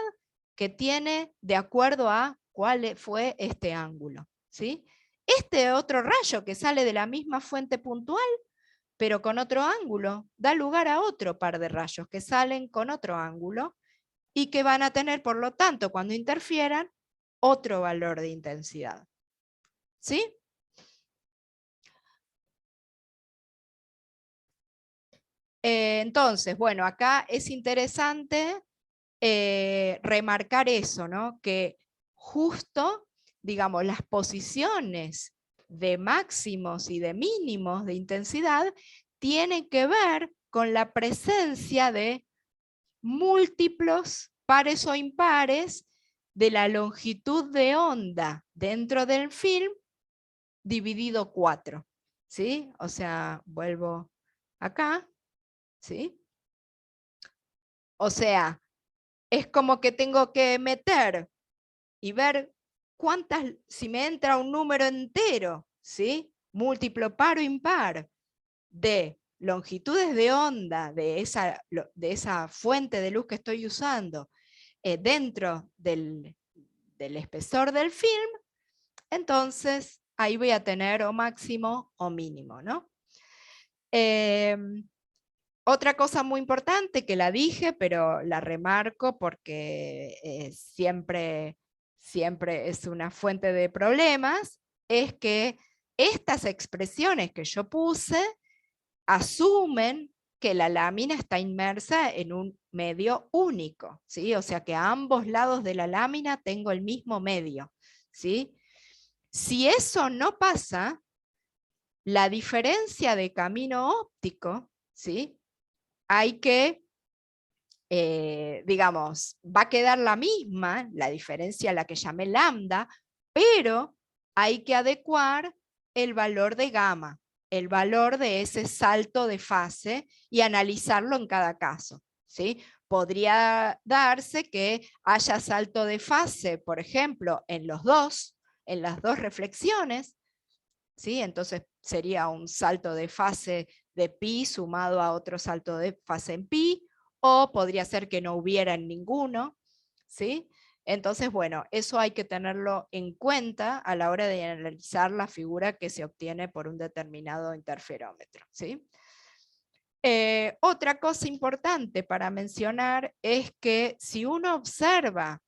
que tiene de acuerdo a cuál fue este ángulo, ¿sí? Este otro rayo que sale de la misma fuente puntual, pero con otro ángulo, da lugar a otro par de rayos que salen con otro ángulo y que van a tener, por lo tanto, cuando interfieran, otro valor de intensidad. ¿Sí? Entonces, bueno, acá es interesante remarcar eso, ¿no? Que justo, digamos, las posiciones de máximos y de mínimos de intensidad tienen que ver con la presencia de múltiplos pares o impares de la longitud de onda dentro del film dividido 4. ¿Sí? O sea, vuelvo acá. ¿Sí? O sea, es como que tengo que meter y ver cuántas, si me entra un número entero, ¿sí? Múltiplo, par o impar, de longitudes de onda de esa fuente de luz que estoy usando dentro del espesor del film, entonces ahí voy a tener o máximo o mínimo, ¿no? Otra cosa muy importante que la dije, pero la remarco porque siempre es una fuente de problemas, es que estas expresiones que yo puse asumen que la lámina está inmersa en un medio único, ¿sí? O sea que a ambos lados de la lámina tengo el mismo medio, ¿sí? Si eso no pasa, la diferencia de camino óptico, ¿sí? Hay que, digamos, va a quedar la misma, la diferencia a la que llamé lambda, pero hay que adecuar el valor de gamma, el valor de ese salto de fase y analizarlo en cada caso, ¿sí? Podría darse que haya salto de fase, por ejemplo, en las dos reflexiones, ¿sí? Entonces sería un salto de fase de pi sumado a otro salto de fase en pi, o podría ser que no hubiera en ninguno, ¿sí? Entonces, bueno, eso hay que tenerlo en cuenta a la hora de analizar la figura que se obtiene por un determinado interferómetro, ¿sí? Otra cosa importante para mencionar es que si uno observa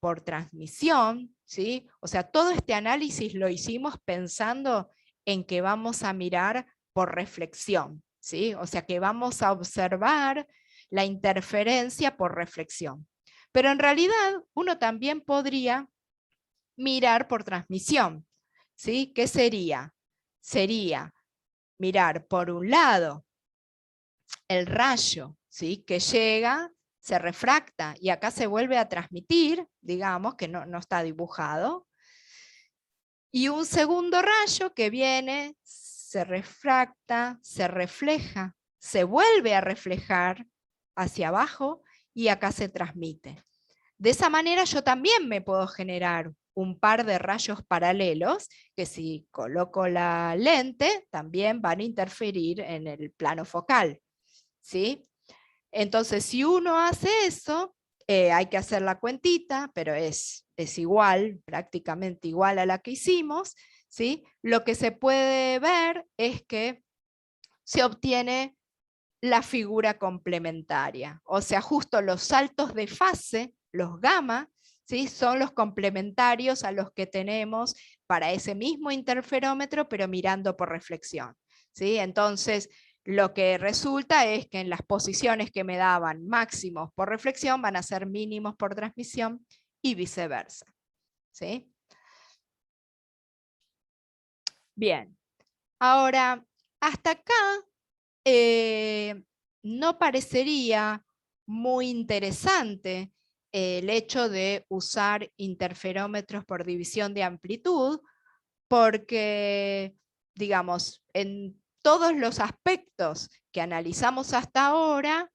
por transmisión, ¿sí? O sea, todo este análisis lo hicimos pensando en que vamos a mirar por reflexión, ¿sí? O sea, que vamos a observar la interferencia por reflexión. Pero en realidad uno también podría mirar por transmisión, ¿sí? ¿Qué sería? Sería mirar por un lado el rayo, ¿sí? Que llega, se refracta y acá se vuelve a transmitir, digamos, que no está dibujado. Y un segundo rayo que viene, se refracta, se refleja, se vuelve a reflejar hacia abajo y acá se transmite. De esa manera yo también me puedo generar un par de rayos paralelos que si coloco la lente también van a interferir en el plano focal, ¿sí? Entonces, si uno hace eso, hay que hacer la cuentita, pero es igual, prácticamente igual a la que hicimos, ¿sí? Lo que se puede ver es que se obtiene la figura complementaria. O sea, justo los saltos de fase, los gamma, ¿sí? Son los complementarios a los que tenemos para ese mismo interferómetro, pero mirando por reflexión, ¿sí? Entonces, lo que resulta es que en las posiciones que me daban máximos por reflexión van a ser mínimos por transmisión y viceversa, ¿sí? Bien, ahora, hasta acá no parecería muy interesante el hecho de usar interferómetros por división de amplitud, porque, digamos, en todos los aspectos que analizamos hasta ahora,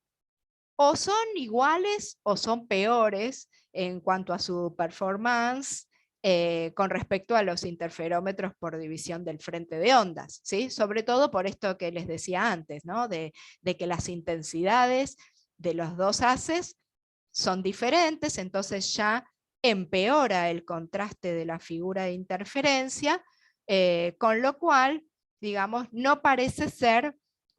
o son iguales o son peores en cuanto a su performance con respecto a los interferómetros por división del frente de ondas, ¿sí? Sobre todo por esto que les decía antes, ¿no? de que las intensidades de los dos haces son diferentes, entonces ya empeora el contraste de la figura de interferencia, con lo cual, digamos, no parece ser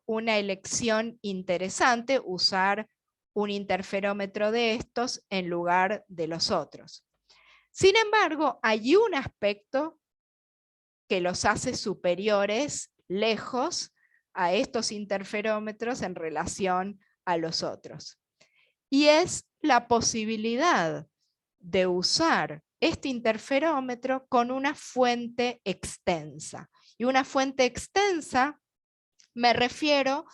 una elección interesante usar un interferómetro de estos en lugar de los otros. Sin embargo, hay un aspecto que los hace superiores, lejos, a estos interferómetros en relación a los otros. Y es la posibilidad de usar este interferómetro con una fuente extensa. Y una fuente extensa, me refiero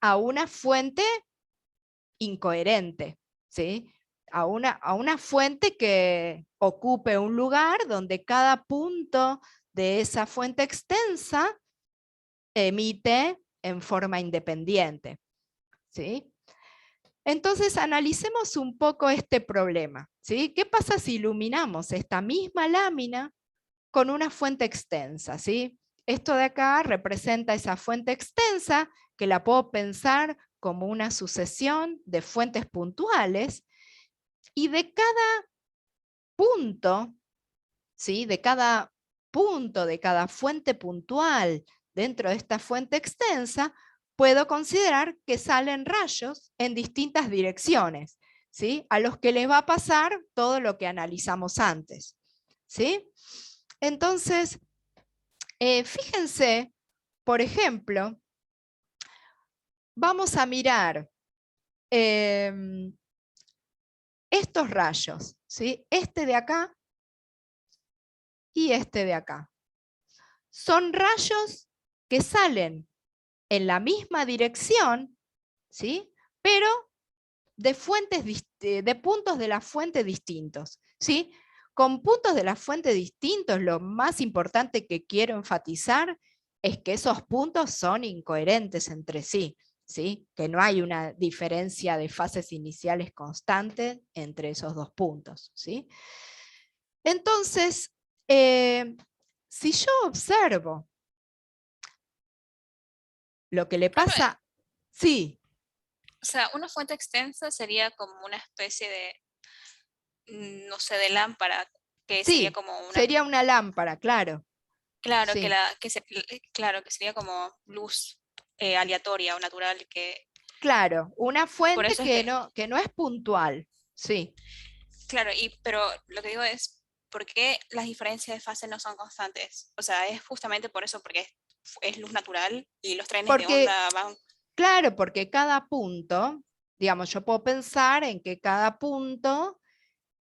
a una fuente incoherente, ¿sí? A una fuente que ocupe un lugar donde cada punto de esa fuente extensa emite en forma independiente, ¿sí? Entonces analicemos un poco este problema, ¿sí? ¿Qué pasa si iluminamos esta misma lámina con una fuente extensa, ¿sí? Esto de acá representa esa fuente extensa, que la puedo pensar como una sucesión de fuentes puntuales, y de cada punto, ¿sí? De cada punto, de cada fuente puntual dentro de esta fuente extensa, puedo considerar que salen rayos en distintas direcciones, ¿sí? A los que les va a pasar todo lo que analizamos antes, ¿sí? Entonces, fíjense, por ejemplo, vamos a mirar estos rayos, ¿sí? Este de acá y este de acá. Son rayos que salen en la misma dirección, ¿sí? Pero de puntos de la fuente distintos, ¿sí? Con puntos de la fuente distintos, lo más importante que quiero enfatizar es que esos puntos son incoherentes entre sí, ¿sí? Que no hay una diferencia de fases iniciales constante entre esos dos puntos, ¿sí? Entonces, si yo observo lo que le pasa, sí. O sea, una fuente extensa sería como una especie de, no sé, de lámpara, que sería Sí, como una, sería una lámpara, claro. claro, Sí. claro, que sería como luz aleatoria o natural, que Claro, una por fuente eso es que, que no es puntual, sí. claro, pero lo que digo es, ¿por qué las diferencias de fase no son constantes? O sea, es justamente por eso, porque es luz natural y los trenes de Porque, onda van. claro, porque cada punto, digamos, yo puedo pensar en que cada punto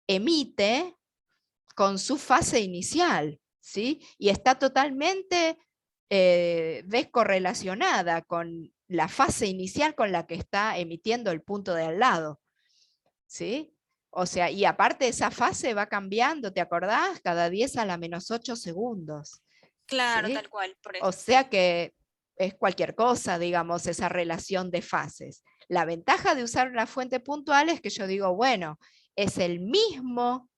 emite con su fase inicial, ¿sí? Y está totalmente descorrelacionada con la fase inicial con la que está emitiendo el punto de al lado, ¿sí? O sea, y aparte esa fase va cambiando, ¿te acordás? Cada 10 a la menos 8 segundos. Claro, ¿Sí? tal cual, por eso. O sea que es cualquier cosa, digamos, esa relación de fases. La ventaja de usar una fuente puntual es que yo digo, bueno, es el mismo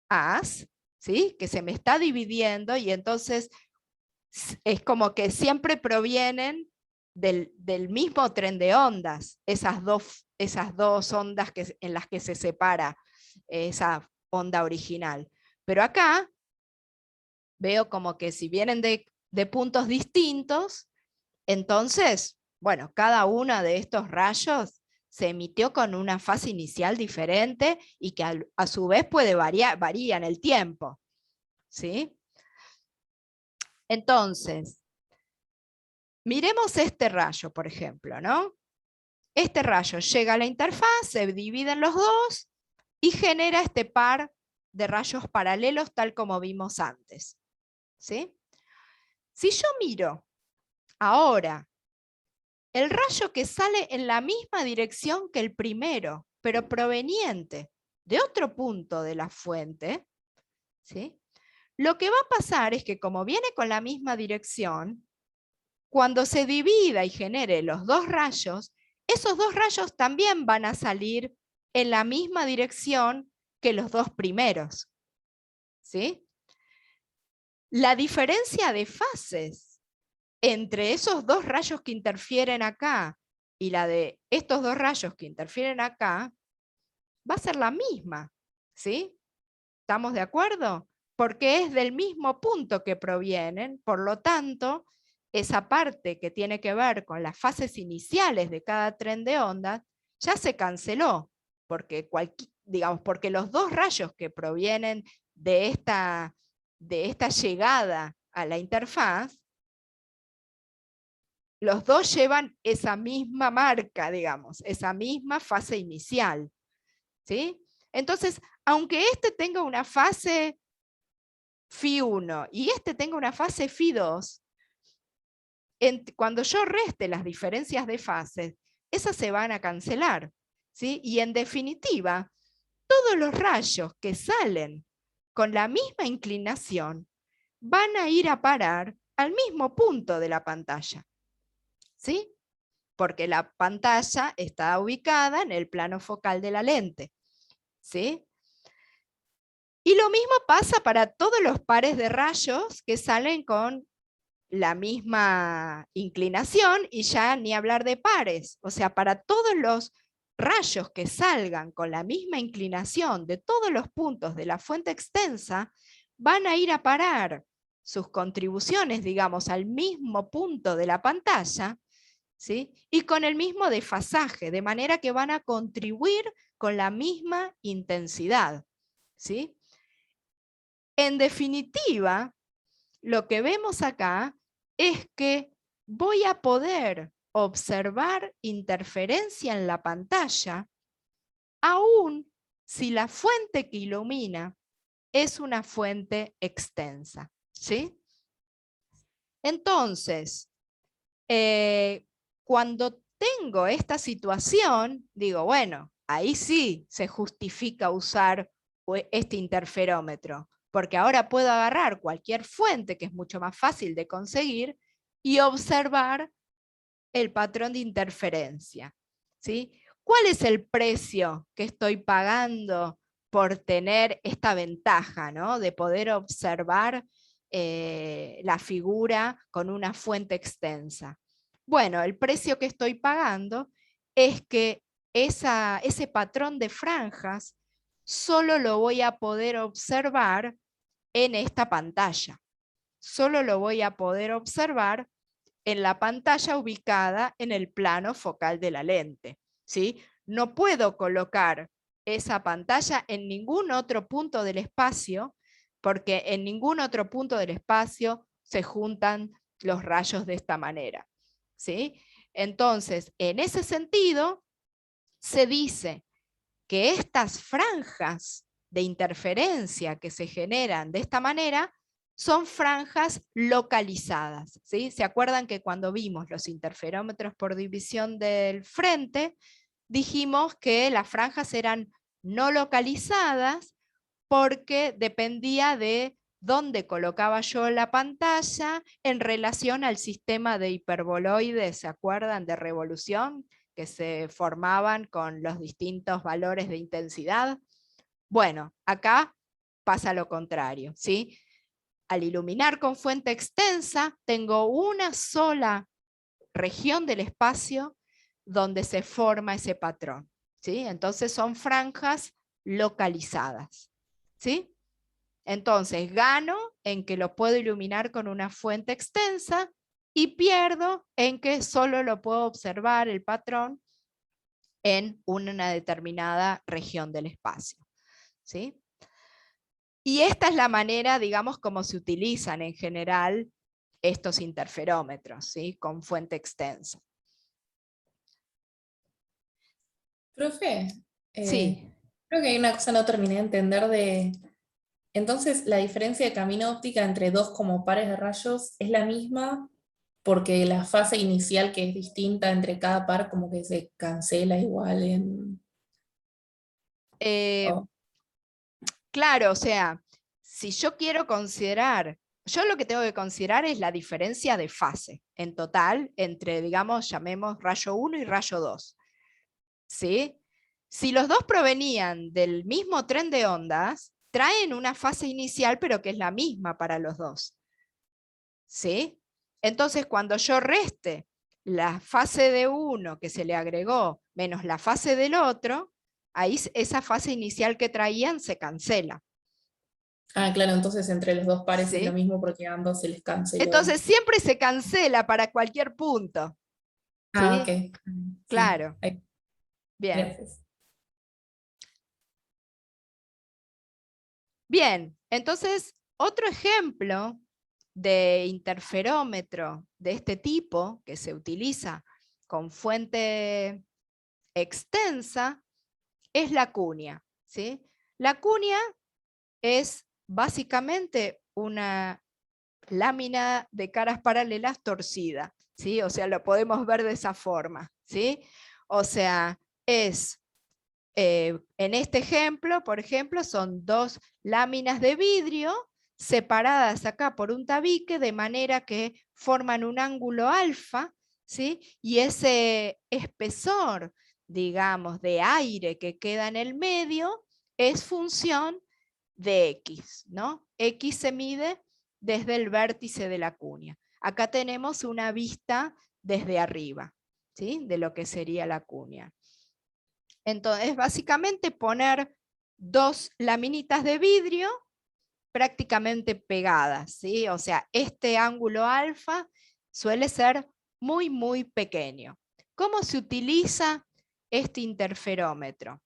haz, ¿sí? Que se me está dividiendo y entonces es como que siempre provienen del mismo tren de ondas, esas dos ondas en las que se separa esa onda original. Pero acá veo como que si vienen de puntos distintos, entonces, bueno, cada uno de estos rayos se emitió con una fase inicial diferente y que a su vez varía en el tiempo, ¿sí? Entonces, miremos este rayo, por ejemplo, ¿no? Este rayo llega a la interfaz, se divide en los dos y genera este par de rayos paralelos tal como vimos antes, ¿sí? Si yo miro ahora el rayo que sale en la misma dirección que el primero, pero proveniente de otro punto de la fuente, ¿sí? Lo que va a pasar es que como viene con la misma dirección, cuando se divida y genere los dos rayos, esos dos rayos también van a salir en la misma dirección que los dos primeros, ¿sí? La diferencia de fases entre esos dos rayos que interfieren acá y la de estos dos rayos que interfieren acá, va a ser la misma, ¿sí? ¿Estamos de acuerdo? Porque es del mismo punto que provienen, por lo tanto, esa parte que tiene que ver con las fases iniciales de cada tren de ondas ya se canceló, porque, porque los dos rayos que provienen de esta llegada a la interfaz, los dos llevan esa misma marca, digamos, esa misma fase inicial, ¿sí? Entonces, aunque este tenga una fase Φ1 y este tenga una fase Φ2, cuando yo reste las diferencias de fases, esas se van a cancelar, ¿sí? Y en definitiva, todos los rayos que salen con la misma inclinación van a ir a parar al mismo punto de la pantalla, ¿sí? Porque la pantalla está ubicada en el plano focal de la lente, ¿sí? Y lo mismo pasa para todos los pares de rayos que salen con la misma inclinación, y ya ni hablar de pares. O sea, para todos los rayos que salgan con la misma inclinación de todos los puntos de la fuente extensa, van a ir a parar sus contribuciones, digamos, al mismo punto de la pantalla, ¿sí? Y con el mismo desfasaje, de manera que van a contribuir con la misma intensidad, ¿sí? En definitiva, lo que vemos acá es que voy a poder observar interferencia en la pantalla, aun si la fuente que ilumina es una fuente extensa, ¿sí? Entonces, cuando tengo esta situación, digo, bueno, ahí sí se justifica usar este interferómetro, porque ahora puedo agarrar cualquier fuente que es mucho más fácil de conseguir y observar el patrón de interferencia, ¿sí? ¿Cuál es el precio que estoy pagando por tener esta ventaja, ¿no? De poder observar la figura con una fuente extensa? Bueno, el precio que estoy pagando es que ese patrón de franjas solo lo voy a poder observar en esta pantalla. Solo lo voy a poder observar en la pantalla ubicada en el plano focal de la lente, ¿sí? No puedo colocar esa pantalla en ningún otro punto del espacio, porque en ningún otro punto del espacio se juntan los rayos de esta manera, ¿sí? Entonces, en ese sentido, se dice que estas franjas de interferencia que se generan de esta manera son franjas localizadas, ¿sí? ¿Se acuerdan que cuando vimos los interferómetros por división del frente, dijimos que las franjas eran no localizadas porque dependía de dónde colocaba yo la pantalla en relación al sistema de hiperboloides, ¿se acuerdan? De revolución, que se formaban con los distintos valores de intensidad. Bueno, acá pasa lo contrario, ¿sí? Al iluminar con fuente extensa, tengo una sola región del espacio donde se forma ese patrón, ¿sí? Entonces son franjas localizadas, ¿sí? Entonces gano en que lo puedo iluminar con una fuente extensa y pierdo en que solo lo puedo observar el patrón en una determinada región del espacio, ¿sí? Y esta es la manera, digamos, como se utilizan en general estos interferómetros, ¿sí? Con fuente extensa. Profe, Sí. creo que hay una cosa que no terminé de entender de... Entonces, la diferencia de camino óptica entre dos como pares de rayos es la misma porque la fase inicial que es distinta entre cada par como que se cancela igual en... Oh, Claro, o sea, si yo quiero considerar, yo lo que tengo que considerar es la diferencia de fase en total entre, digamos, llamemos rayo 1 y rayo 2. ¿Sí? Si los dos provenían del mismo tren de ondas, traen una fase inicial, pero que es la misma para los dos. ¿Sí? Entonces, cuando yo reste la fase de uno que se le agregó menos la fase del otro, ahí esa fase inicial que traían se cancela. Ah, claro, entonces entre los dos pares es ¿Sí? lo mismo porque a ambos se les canceló. Entonces siempre se cancela para cualquier punto. Ah, ¿Sí? ok. Claro. Sí. Bien. Gracias. Bien, entonces otro ejemplo de interferómetro de este tipo que se utiliza con fuente extensa es la cuña, ¿sí? La cuña es básicamente una lámina de caras paralelas torcida, ¿sí? O sea, lo podemos ver de esa forma, ¿sí? O sea, es, en este ejemplo, por ejemplo, son dos láminas de vidrio separadas acá por un tabique de manera que forman un ángulo alfa, ¿sí? Y ese espesor, digamos, de aire que queda en el medio es función de X, ¿no? X se mide desde el vértice de la cuña. Acá tenemos una vista desde arriba, ¿sí? De lo que sería la cuña. Entonces, básicamente poner dos laminitas de vidrio prácticamente pegadas, ¿sí? O sea, este ángulo alfa suele ser muy, muy pequeño. ¿Cómo se utiliza este interferómetro?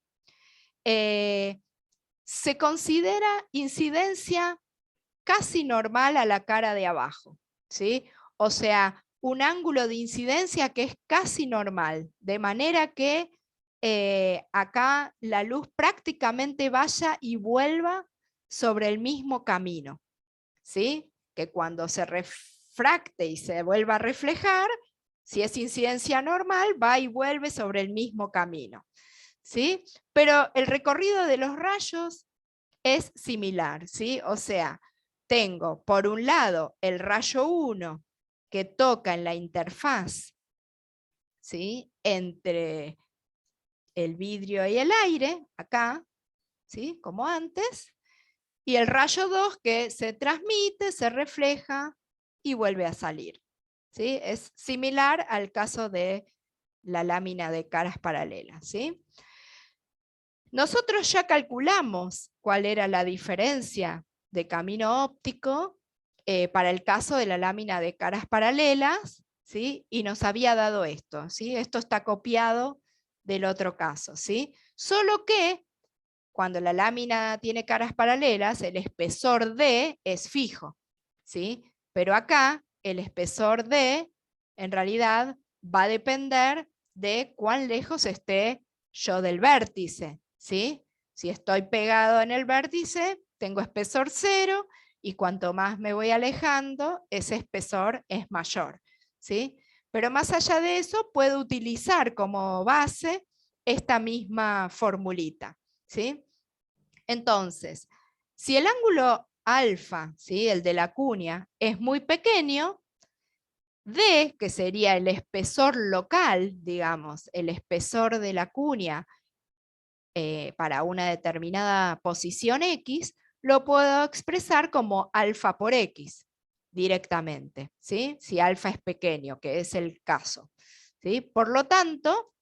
Se considera incidencia casi normal a la cara de abajo, ¿sí? O sea, un ángulo de incidencia que es casi normal, de manera que acá la luz prácticamente vaya y vuelva sobre el mismo camino, ¿sí? Que cuando se refracte y se vuelva a reflejar, si es incidencia normal, va y vuelve sobre el mismo camino, ¿sí? Pero el recorrido de los rayos es similar, ¿sí? O sea, tengo por un lado el rayo 1 que toca en la interfaz, ¿sí? Entre el vidrio y el aire, acá, ¿sí? Como antes, y el rayo 2 que se transmite, se refleja y vuelve a salir, ¿sí? Es similar al caso de la lámina de caras paralelas, ¿sí? Nosotros ya calculamos cuál era la diferencia de camino óptico para el caso de la lámina de caras paralelas, ¿sí? Y nos había dado esto, ¿sí? Esto está copiado del otro caso, ¿sí? Solo que cuando la lámina tiene caras paralelas, el espesor D es fijo, ¿sí? Pero acá el espesor D en realidad va a depender de cuán lejos esté yo del vértice, ¿sí? Si estoy pegado en el vértice, tengo espesor 0, y cuanto más me voy alejando, ese espesor es mayor, ¿sí? Pero más allá de eso, puedo utilizar como base esta misma formulita, ¿sí? Entonces, si el ángulo alfa, ¿sí? El de la cuña, es muy pequeño, D, que sería el espesor local, digamos, el espesor de la cuña para una determinada posición X, lo puedo expresar como alfa por X directamente, ¿sí? Si alfa es pequeño, que es el caso, ¿sí? Por lo tanto,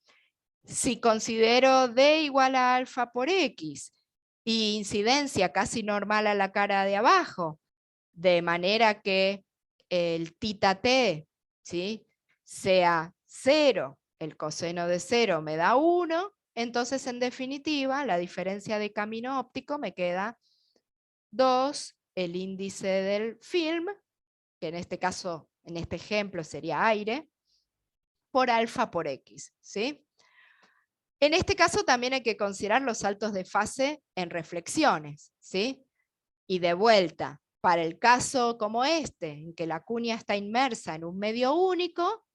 si considero D igual a alfa por X y incidencia casi normal a la cara de abajo, de manera que el tita t, ¿sí? sea 0, el coseno de 0 me da 1, entonces en definitiva la diferencia de camino óptico me queda 2, el índice del film, que en este caso, en este ejemplo sería aire, por alfa por X, ¿sí? En este caso también hay que considerar los saltos de fase en reflexiones, ¿sí? Y de vuelta, para el caso como este, en que la cuña está inmersa en un medio único,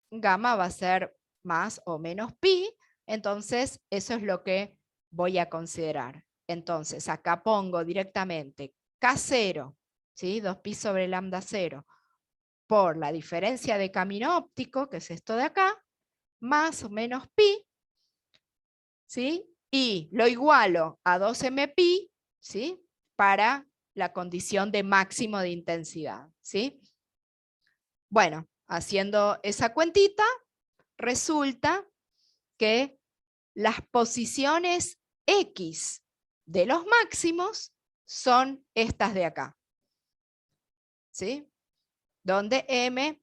gamma va a ser más o menos pi, entonces eso es lo que voy a considerar. Entonces acá pongo directamente K0, ¿sí? 2pi sobre lambda 0, por la diferencia de camino óptico, que es esto de acá, más o menos pi, ¿sí? Y lo igualo a 2mpi, ¿sí? Para la condición de máximo de intensidad, ¿sí? Bueno, haciendo esa cuentita, resulta que las posiciones X de los máximos son estas de acá, ¿sí? Donde M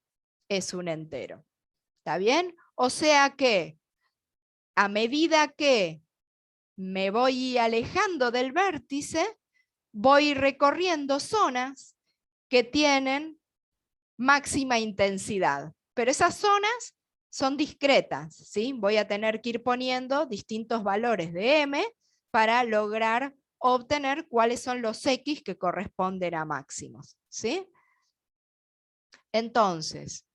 es un entero. ¿Está bien? O sea que a medida que me voy alejando del vértice, voy recorriendo zonas que tienen máxima intensidad. Pero esas zonas son discretas, ¿sí? Voy a tener que ir poniendo distintos valores de M para lograr obtener cuáles son los X que corresponden a máximos, ¿sí? Entonces,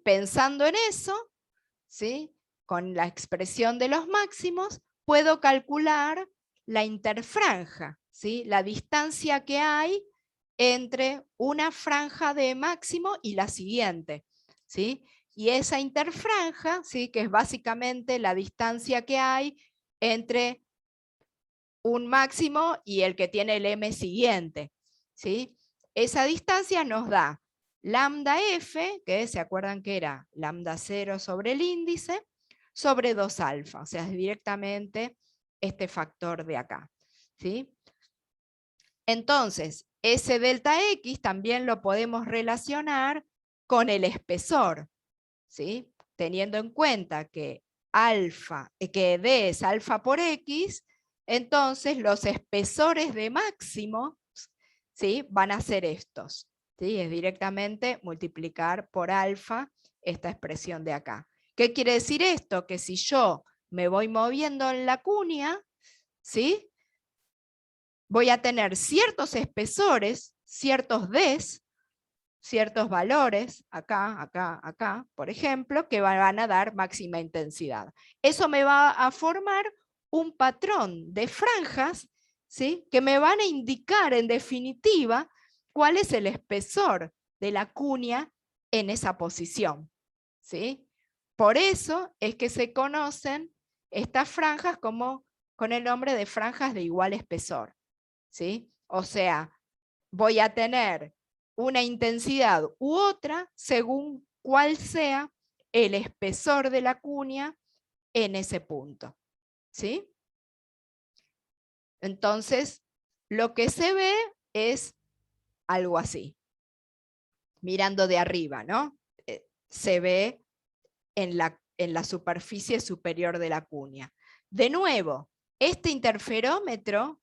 pensando en eso, ¿sí? Con la expresión de los máximos, puedo calcular la interfranja, ¿sí? La distancia que hay entre una franja de máximo y la siguiente, ¿sí? Y esa interfranja, ¿sí? Que es básicamente la distancia que hay entre un máximo y el que tiene el M siguiente, ¿sí? Esa distancia nos da lambda f, que se acuerdan que era lambda 0 sobre el índice, sobre 2 alfa, o sea, es directamente este factor de acá, ¿sí? Entonces, ese delta X también lo podemos relacionar con el espesor, ¿sí? Teniendo en cuenta que D es alfa por X, entonces los espesores de máximo, ¿sí? Van a ser estos, ¿sí? Es directamente multiplicar por alfa esta expresión de acá. ¿Qué quiere decir esto? Que si yo me voy moviendo en la cuña, ¿sí? Voy a tener ciertos espesores, ciertos Ds, ciertos valores, acá, acá, acá, por ejemplo, que van a dar máxima intensidad. Eso me va a formar un patrón de franjas, ¿sí? Que me van a indicar en definitiva cuál es el espesor de la cuña en esa posición, ¿sí? Por eso es que se conocen estas franjas como con el nombre de franjas de igual espesor, ¿sí? O sea, voy a tener una intensidad u otra según cuál sea el espesor de la cuña en ese punto, ¿sí? Entonces, lo que se ve es algo así, mirando de arriba, ¿no? Se ve en la superficie superior de la cuña. De nuevo, este interferómetro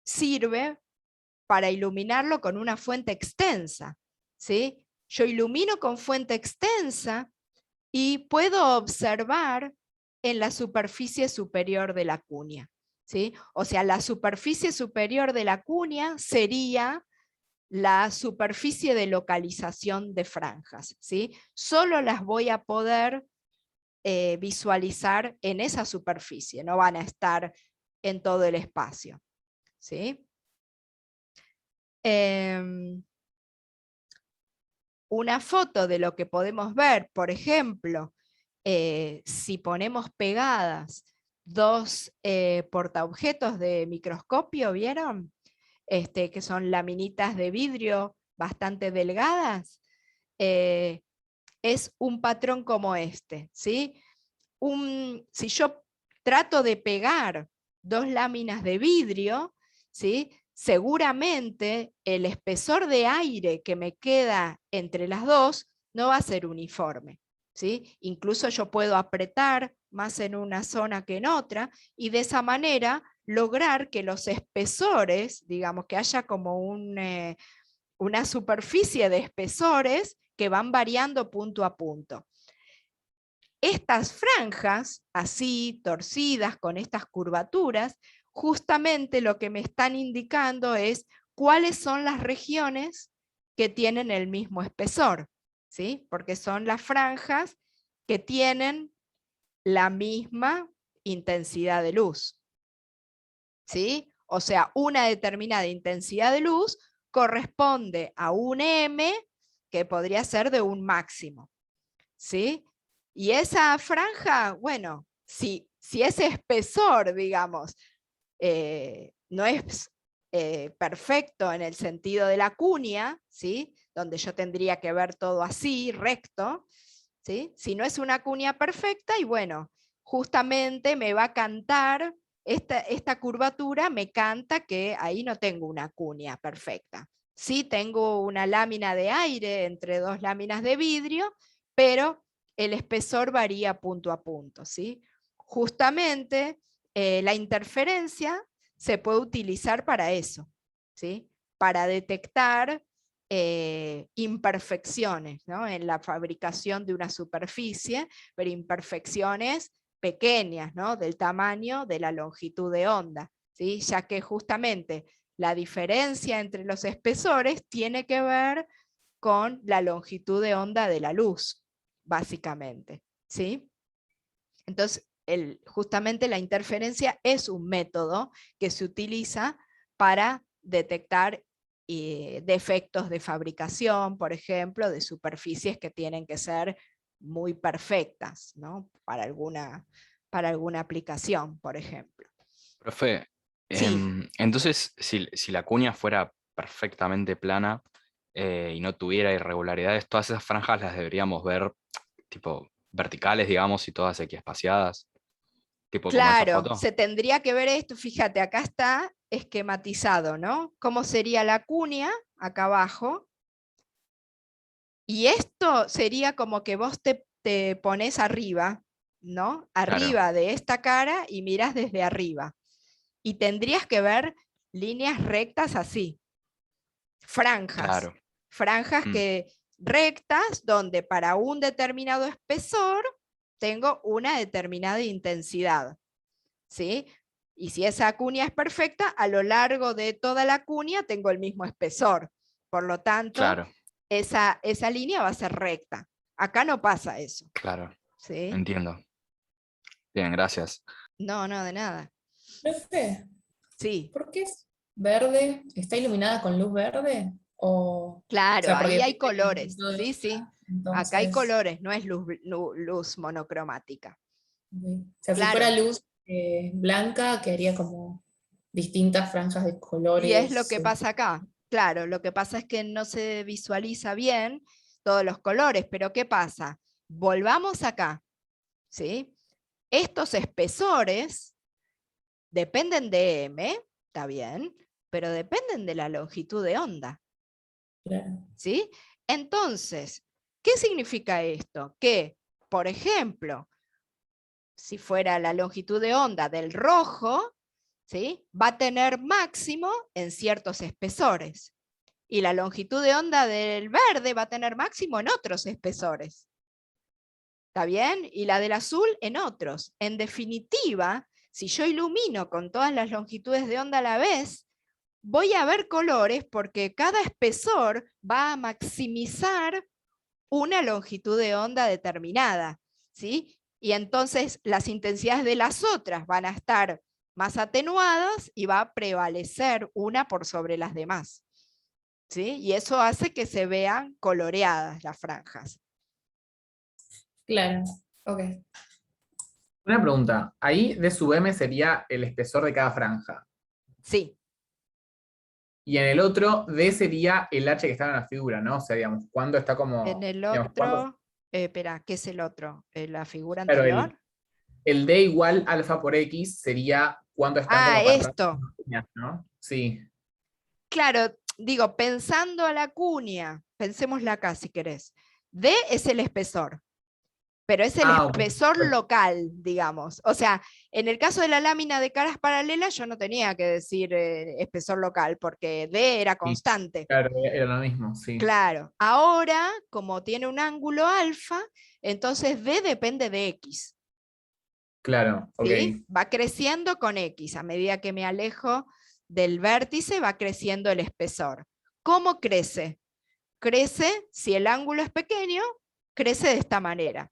sirve para iluminarlo con una fuente extensa, ¿sí? Yo ilumino con fuente extensa y puedo observar en la superficie superior de la cuña, ¿sí? O sea, la superficie superior de la cuña sería la superficie de localización de franjas, ¿sí? Solo las voy a poder visualizar en esa superficie, no van a estar en todo el espacio, ¿sí? Una foto de lo que podemos ver, por ejemplo, si ponemos pegadas dos portaobjetos de microscopio, ¿vieron? Que son laminitas de vidrio bastante delgadas, es un patrón como este, ¿sí? Si yo trato de pegar dos láminas de vidrio, ¿sí? Seguramente el espesor de aire que me queda entre las dos no va a ser uniforme, ¿sí? Incluso yo puedo apretar más en una zona que en otra y de esa manera lograr que los espesores, digamos que haya como una superficie de espesores que van variando punto a punto. Estas franjas, así torcidas, con estas curvaturas, justamente lo que me están indicando es cuáles son las regiones que tienen el mismo espesor, ¿sí? Porque son las franjas que tienen la misma intensidad de luz, ¿sí? O sea, una determinada intensidad de luz corresponde a un M que podría ser de un máximo, ¿sí? Y esa franja, bueno, si ese espesor, digamos, no es perfecto en el sentido de la cuña, ¿sí? Donde yo tendría que ver todo así, recto, ¿sí? Si no es una cuña perfecta, y bueno, justamente me va a cantar, esta curvatura me canta que ahí no tengo una cuña perfecta. Sí tengo una lámina de aire entre dos láminas de vidrio, pero el espesor varía punto a punto, ¿sí? Justamente la interferencia se puede utilizar para eso, ¿sí? Para detectar imperfecciones, ¿no? En la fabricación de una superficie, pero imperfecciones pequeñas, ¿no? Del tamaño de la longitud de onda, ¿sí? Ya que justamente la diferencia entre los espesores tiene que ver con la longitud de onda de la luz, básicamente, ¿sí? Entonces, justamente la interferencia es un método que se utiliza para detectar defectos de fabricación, por ejemplo, de superficies que tienen que ser muy perfectas, ¿no? Para alguna aplicación, por ejemplo. Profe, Sí. entonces, si la cuña fuera perfectamente plana y no tuviera irregularidades, todas esas franjas las deberíamos ver tipo verticales, digamos, y todas equiespaciadas, tipo como esa Claro, foto. se tendría que ver esto, fíjate, acá está esquematizado, ¿no? ¿Cómo sería la cuña acá abajo? Y esto sería como que vos te pones arriba, ¿no? Claro, Arriba de esta cara y miras desde arriba. Y tendrías que ver líneas rectas así, franjas, claro. franjas Mm, que rectas donde para un determinado espesor tengo una determinada intensidad, ¿sí? Y si esa cuña es perfecta, a lo largo de toda la cuña tengo el mismo espesor. Por lo tanto, claro, esa línea va a ser recta. Acá no pasa eso, claro. ¿sí? Entiendo. Bien, gracias. No, no, de nada. Profe, Sí, ¿por qué es verde? ¿Está iluminada con luz verde? O claro, sea, ahí porque hay viste que en colores. punto de Sí, sí. vista, Acá hay entonces, colores, no es luz monocromática. ok. O sea, si fuera Claro. luz blanca, quedaría como distintas franjas de Y es lo colores. que pasa acá. Claro, lo que pasa es que no se visualiza bien todos los colores, pero ¿qué pasa? Volvamos acá, ¿sí? Estos espesores dependen de M, está bien, pero dependen de la longitud de onda, Claro. ¿sí? Entonces, ¿qué significa esto? Que, por ejemplo, si fuera la longitud de onda del rojo, ¿sí? Va a tener máximo en ciertos espesores. Y la longitud de onda del verde va a tener máximo en otros espesores. ¿Está bien? Y la del azul en otros. En definitiva, si yo ilumino con todas las longitudes de onda a la vez, voy a ver colores porque cada espesor va a maximizar una longitud de onda determinada, ¿sí? Y entonces las intensidades de las otras van a estar más atenuadas y va a prevalecer una por sobre las demás, ¿sí? Y eso hace que se vean coloreadas las franjas. Claro, ok. Una pregunta, ahí D sub M sería el espesor de cada franja. Sí, Y en el otro, D sería el H que está en la figura, ¿no? O sea, digamos, cuando está en como. el Digamos, cuando, otro, espera, ¿qué es el otro? ¿La figura claro, anterior? el D igual alfa por X sería cuando están Ah, como para esto. atrás, ¿no? Sí, Claro, digo, pensando a la cuña, pensémosla acá si querés. D es el espesor, pero es el ah, ok. espesor local, digamos. O sea, en el caso de la lámina de caras paralelas, yo no tenía que decir espesor local, porque D era Sí, constante. claro, era lo mismo, sí. Claro, ahora, como tiene un ángulo alfa, entonces D depende de X. Claro, ok. ¿Sí? Va creciendo con X. A medida que me alejo del vértice, va creciendo el espesor. ¿Cómo crece? Crece, si el ángulo es pequeño, crece de esta manera.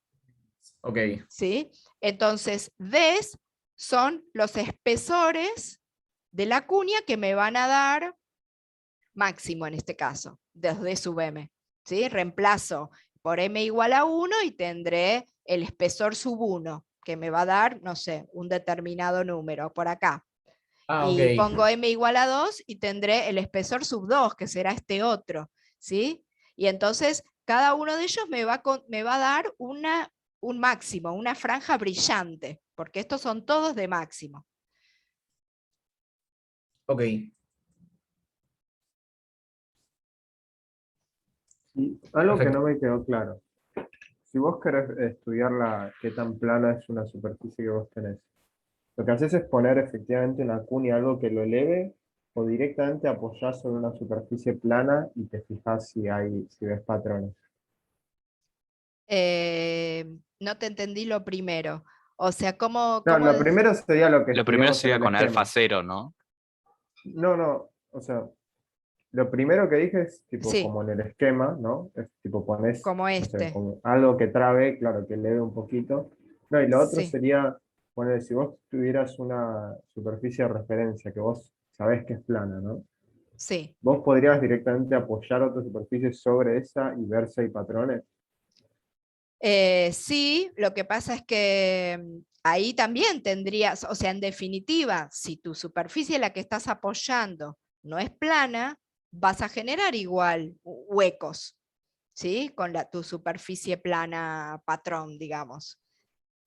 Ok, ¿Sí? Entonces, Ds son los espesores de la cuña que me van a dar máximo en este caso, desde sub m. ¿Sí? Reemplazo por m igual a 1 y tendré el espesor sub 1, que me va a dar, no sé, un determinado número por acá. Ah, Y ok. pongo m igual a 2 y tendré el espesor sub 2, que será este otro, ¿sí? Y entonces cada uno de ellos me va a dar un máximo, una franja brillante, porque estos son todos de máximo. Ok. Y algo que Perfecto. no me quedó claro. Si vos querés estudiar qué tan plana es una superficie que vos tenés, lo que haces es poner efectivamente una cuña, algo que lo eleve, o directamente apoyás sobre una superficie plana y te fijas si ves patrones. No te entendí lo primero. O sea, ¿cómo, No, lo primero sería lo que Lo primero estudiamos en sería el con alfa esquema. 0, ¿no? No, o sea, lo primero que dije es tipo Sí, como en el esquema, ¿no? Es tipo pones, como no sé, este. como algo que trabe, claro, que eleve un poquito. No, y lo otro Sí, sería poner, si vos tuvieras una superficie de referencia que vos sabés que es plana, ¿no? sí. Vos podrías directamente apoyar otra superficie sobre esa y ver si hay patrones. Sí, lo que pasa es que ahí también tendrías, o sea, en definitiva, si tu superficie en la que estás apoyando no es plana, vas a generar igual huecos, ¿sí? Con tu superficie plana patrón, digamos,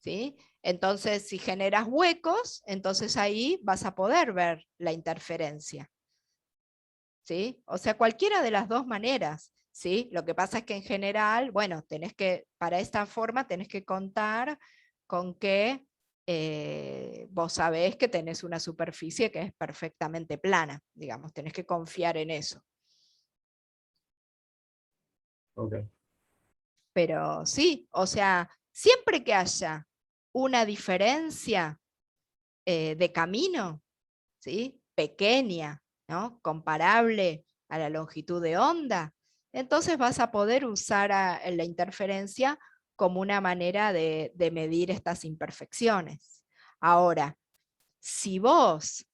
¿sí? Entonces, si generas huecos, entonces ahí vas a poder ver la interferencia, ¿sí? O sea, cualquiera de las dos maneras, ¿sí? Lo que pasa es que en general, bueno, para esta forma tenés que contar con que vos sabés que tenés una superficie que es perfectamente plana, digamos, tenés que confiar en eso. Ok. Pero sí, o sea, siempre que haya una diferencia de camino, ¿sí? Pequeña, ¿no? Comparable a la longitud de onda, entonces vas a poder usar la interferencia como una manera de medir estas imperfecciones. Ahora, si vos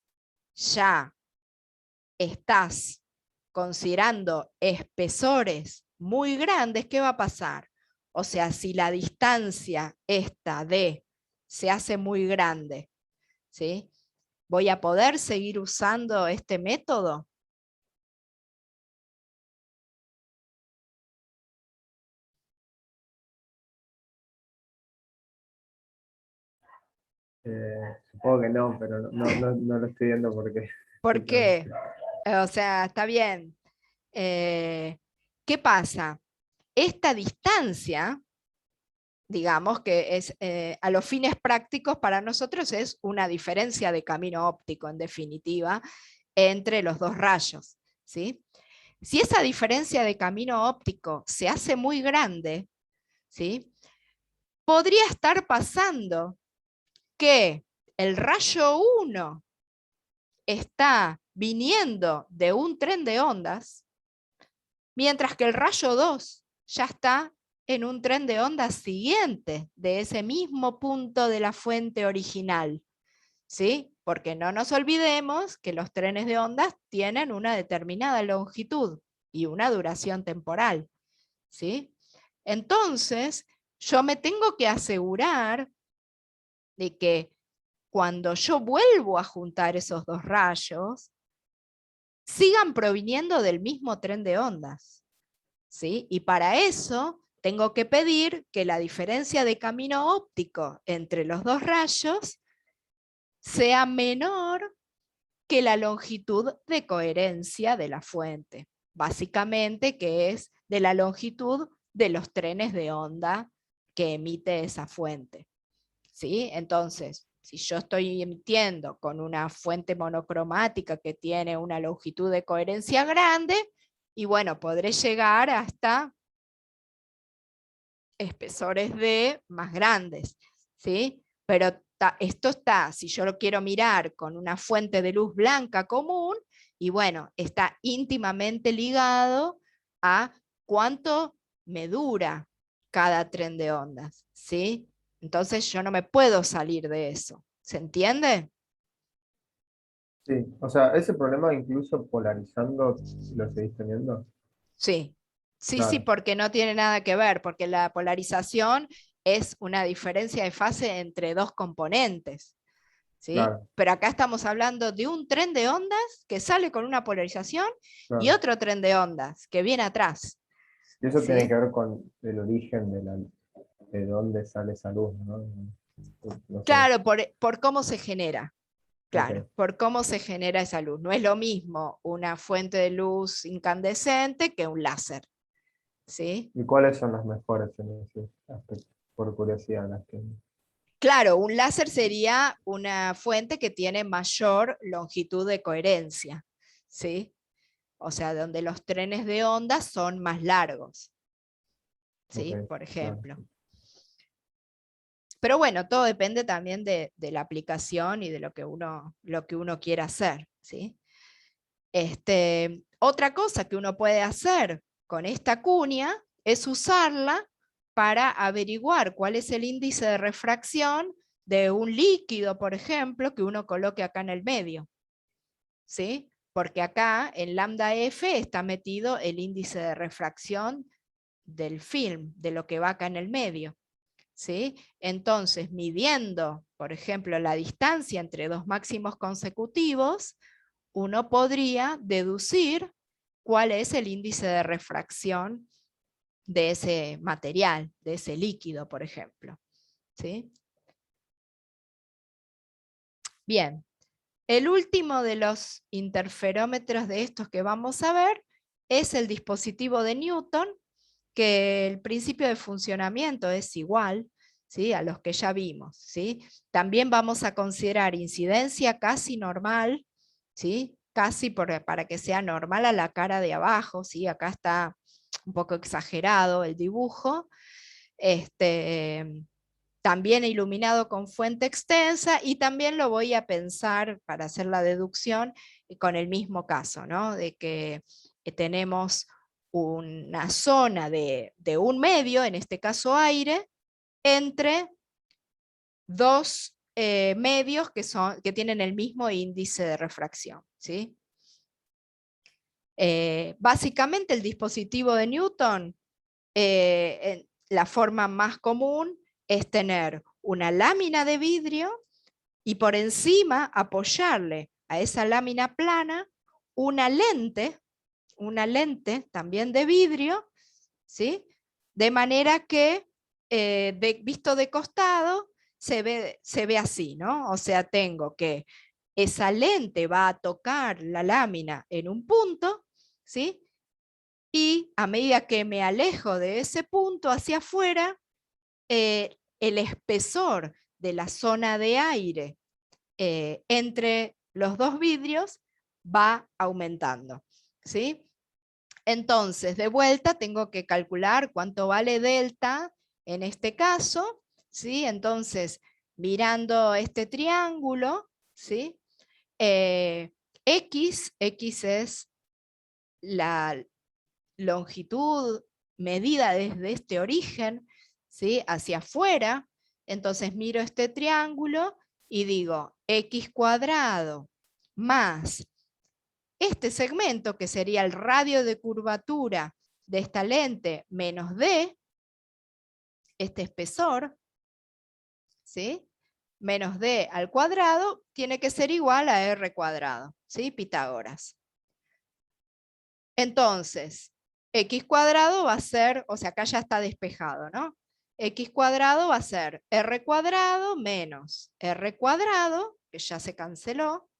ya estás considerando espesores muy grandes, ¿qué va a pasar? O sea, si la distancia esta de se hace muy grande, ¿sí? ¿Voy a poder seguir usando este método? Supongo que no, pero no lo estoy viendo porque ¿Por qué? O sea, está bien. ¿Qué pasa? Esta distancia, digamos que es, a los fines prácticos para nosotros es una diferencia de camino óptico, en definitiva, entre los dos rayos, ¿sí? Si esa diferencia de camino óptico se hace muy grande, ¿sí? Podría estar pasando que el rayo 1 está viniendo de un tren de ondas, mientras que el rayo 2 ya está en un tren de ondas siguiente de ese mismo punto de la fuente original, ¿sí? Porque no nos olvidemos que los trenes de ondas tienen una determinada longitud y una duración temporal, ¿sí? Entonces, yo me tengo que asegurar de que cuando yo vuelvo a juntar esos dos rayos, sigan proviniendo del mismo tren de ondas, ¿sí? Y para eso tengo que pedir que la diferencia de camino óptico entre los dos rayos sea menor que la longitud de coherencia de la fuente, básicamente que es de la longitud de los trenes de onda que emite esa fuente, ¿sí? Entonces, si yo estoy emitiendo con una fuente monocromática que tiene una longitud de coherencia grande, y bueno, podré llegar hasta espesores de más grandes, ¿sí? Pero esto está, si yo lo quiero mirar con una fuente de luz blanca común, y bueno, está íntimamente ligado a cuánto me dura cada tren de ondas, ¿sí? Entonces yo no me puedo salir de eso, ¿se entiende? Sí, o sea, ese problema incluso polarizando lo seguís teniendo. Sí, sí, Claro, porque no tiene nada que ver, porque la polarización es una diferencia de fase entre dos componentes. ¿sí? Claro. Pero acá estamos hablando de un tren de ondas que sale con una polarización y Claro. otro tren de ondas que viene atrás. Y eso ¿sí? tiene que ver con el origen de dónde sale esa luz, ¿no? No sé. Claro, por cómo se genera. Claro, Ok. por cómo se genera esa luz. No es lo mismo una fuente de luz incandescente que un láser. ¿Sí? ¿Y cuáles son las mejores en ese aspecto? Por curiosidad, las que... Claro, un láser sería una fuente que tiene mayor longitud de coherencia. ¿Sí? O sea, donde los trenes de onda son más largos. ¿Sí? Ok, Por claro. ejemplo. Pero bueno, todo depende también de la aplicación y de lo que uno quiera hacer. ¿Sí? Otra cosa que uno puede hacer con esta cuña es usarla para averiguar cuál es el índice de refracción de un líquido, por ejemplo, que uno coloque acá en el medio. ¿Sí? Porque acá en lambda F está metido el índice de refracción del film, de lo que va acá en el medio. ¿Sí? Entonces, midiendo, por ejemplo, la distancia entre dos máximos consecutivos, uno podría deducir cuál es el índice de refracción de ese material, de ese líquido, por ejemplo. ¿Sí? Bien, el último de los interferómetros de estos que vamos a ver es el dispositivo de Newton, que el principio de funcionamiento es igual, ¿sí? A los que ya vimos. ¿Sí? También vamos a considerar incidencia casi normal, ¿sí? Casi para que sea normal a la cara de abajo, ¿sí? Acá está un poco exagerado el dibujo. También iluminado con fuente extensa, y también lo voy a pensar para hacer la deducción con el mismo caso, ¿no? De que tenemos una zona de un medio, en este caso aire, entre dos medios que tienen el mismo índice de refracción. ¿Sí? Básicamente el dispositivo de Newton, la forma más común es tener una lámina de vidrio y por encima apoyarle a esa lámina plana una lente también de vidrio, ¿sí? De manera que visto de costado se ve así, ¿no? O sea, tengo que esa lente va a tocar la lámina en un punto, ¿sí? Y a medida que me alejo de ese punto hacia afuera, el espesor de la zona de aire entre los dos vidrios va aumentando. ¿Sí? Entonces, de vuelta tengo que calcular cuánto vale delta en este caso. ¿Sí? Entonces, mirando este triángulo, ¿sí? X es la longitud medida desde este origen, ¿sí? Hacia afuera. Entonces miro este triángulo y digo x cuadrado más este segmento, que sería el radio de curvatura de esta lente, menos d, este espesor, ¿sí? Menos d al cuadrado, tiene que ser igual a r cuadrado, ¿sí? Pitágoras. Entonces, x cuadrado va a ser, o sea, acá ya está despejado, ¿no? X cuadrado va a ser r cuadrado menos r cuadrado, que ya se canceló,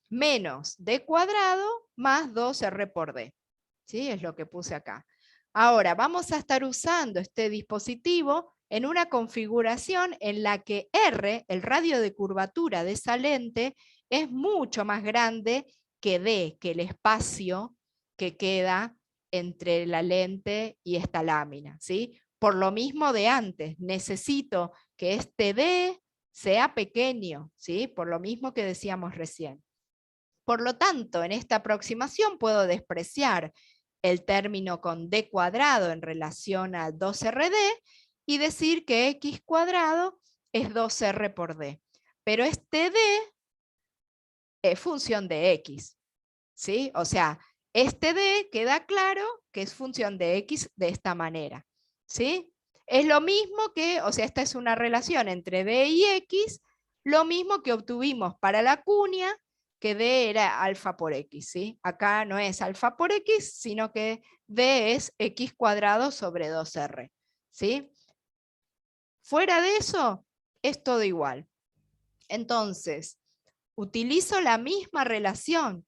menos d cuadrado más 2r por d. ¿Sí? Es lo que puse acá. Ahora, vamos a estar usando este dispositivo en una configuración en la que r, el radio de curvatura de esa lente, es mucho más grande que d, que el espacio que queda entre la lente y esta lámina. ¿Sí? Por lo mismo de antes, necesito que este d sea pequeño, ¿sí? Por lo mismo que decíamos recién. Por lo tanto, en esta aproximación puedo despreciar el término con d cuadrado en relación a 2rd y decir que x cuadrado es 2r por d. Pero este d es función de x, ¿sí? O sea, este d queda claro que es función de x de esta manera, ¿sí? Es lo mismo que, o sea, esta es una relación entre D y X, lo mismo que obtuvimos para la cuña, que D era alfa por X, ¿sí? Acá no es alfa por X, sino que D es X cuadrado sobre 2R, ¿sí? Fuera de eso, es todo igual. Entonces, utilizo la misma relación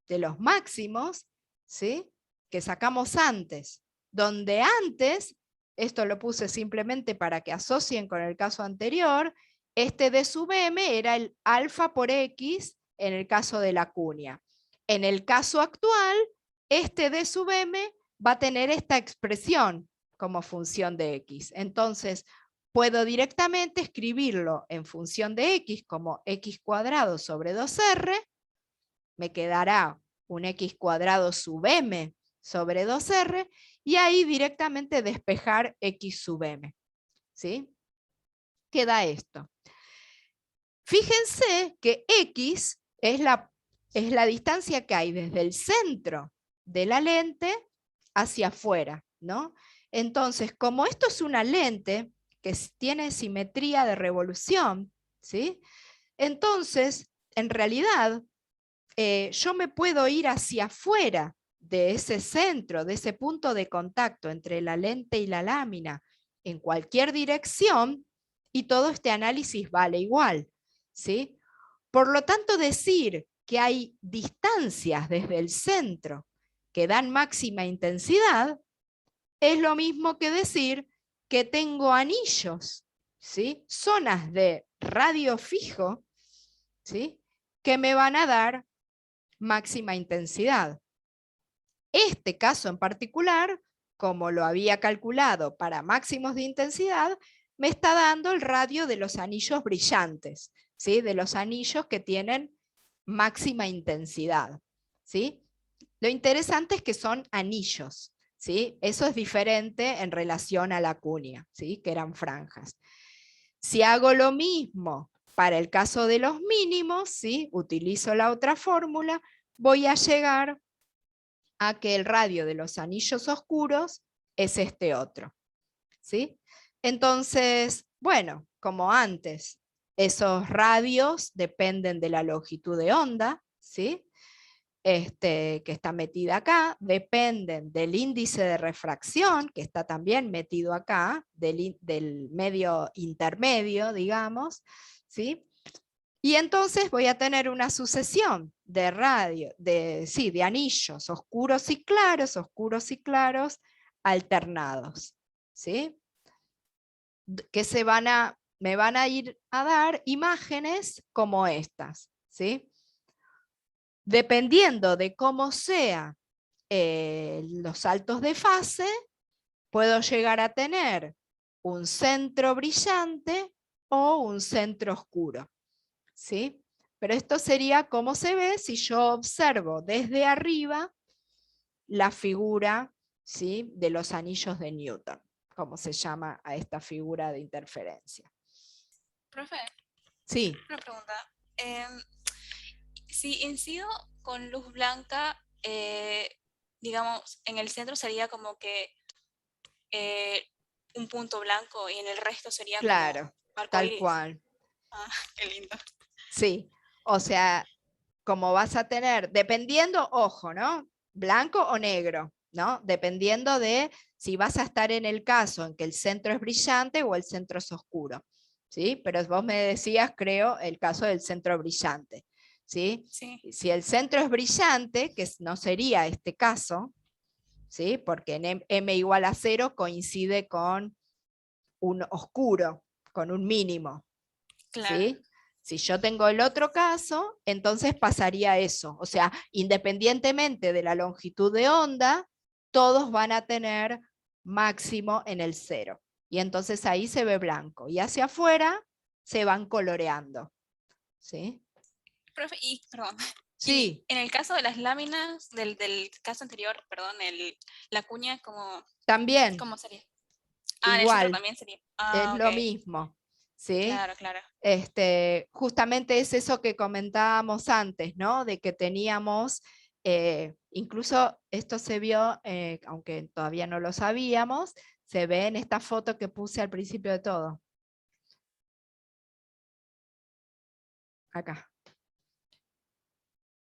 de los máximos, ¿sí?, que sacamos antes, donde antes, esto lo puse simplemente para que asocien con el caso anterior, este D sub m era el alfa por X en el caso de la cuña. En el caso actual, este D sub m va a tener esta expresión como función de X. Entonces, puedo directamente escribirlo en función de X como X cuadrado sobre 2R, me quedará un X cuadrado sub m sobre 2R, y ahí directamente despejar X sub m, ¿sí? Queda esto. Fíjense que X es la distancia que hay desde el centro de la lente hacia afuera, ¿no? Entonces, como esto es una lente que tiene simetría de revolución, ¿sí? Entonces, en realidad, yo me puedo ir hacia afuera de ese centro, de ese punto de contacto entre la lente y la lámina, en cualquier dirección, y todo este análisis vale igual, ¿sí? Por lo tanto, decir que hay distancias desde el centro que dan máxima intensidad es lo mismo que decir que tengo anillos, ¿sí?, zonas de radio fijo, ¿sí?, que me van a dar máxima intensidad. Este caso en particular, como lo había calculado para máximos de intensidad, me está dando el radio de los anillos brillantes, ¿sí?, de los anillos que tienen máxima intensidad, ¿sí? Lo interesante es que son anillos, ¿sí? Eso es diferente en relación a la cuña, ¿sí?, que eran franjas. Si hago lo mismo para el caso de los mínimos, ¿sí?, utilizo la otra fórmula, voy a llegar a que el radio de los anillos oscuros es este otro, ¿sí? Entonces, bueno, como antes, esos radios dependen de la longitud de onda, ¿sí?, que está metida acá, dependen del índice de refracción, que está también metido acá, del medio intermedio, digamos, ¿sí? Y entonces voy a tener una sucesión de de anillos oscuros y claros, alternados, ¿sí? Que me van a ir a dar imágenes como estas, ¿sí? Dependiendo de cómo sean los saltos de fase, puedo llegar a tener un centro brillante o un centro oscuro, ¿sí? Pero esto sería como se ve si yo observo desde arriba la figura, ¿sí?, de los anillos de Newton, como se llama a esta figura de interferencia. Profe, Sí. una pregunta. Si incido con luz blanca, digamos, en el centro sería como que un punto blanco y en el resto sería Claro, como arco tal iris. cual. Ah, qué lindo. Sí, o sea, como vas a tener, dependiendo, ojo, ¿no?, blanco o negro, ¿no?, dependiendo de si vas a estar en el caso en que el centro es brillante o el centro es oscuro, ¿sí? Pero vos me decías, creo, el caso del centro brillante, ¿sí? Sí. Si el centro es brillante, que no sería este caso, ¿sí?, porque en m igual a 0 coincide con un oscuro, con un mínimo, Claro. ¿sí? Si yo tengo el otro caso, entonces pasaría eso. O sea, independientemente de la longitud de onda, todos van a tener máximo en el 0. Y entonces ahí se ve blanco. Y hacia afuera se van coloreando, ¿sí? Profe, perdón. Sí. Y en el caso de las láminas, del caso anterior, perdón, la cuña, ¿cómo sería? Ah, en el centro Igual, también sería. es Ah, lo ok. mismo, ¿sí? Claro, claro. Justamente es eso que comentábamos antes, ¿no?, de que teníamos incluso esto se vio, aunque todavía no lo sabíamos, se ve en esta foto que puse al principio de todo. Acá.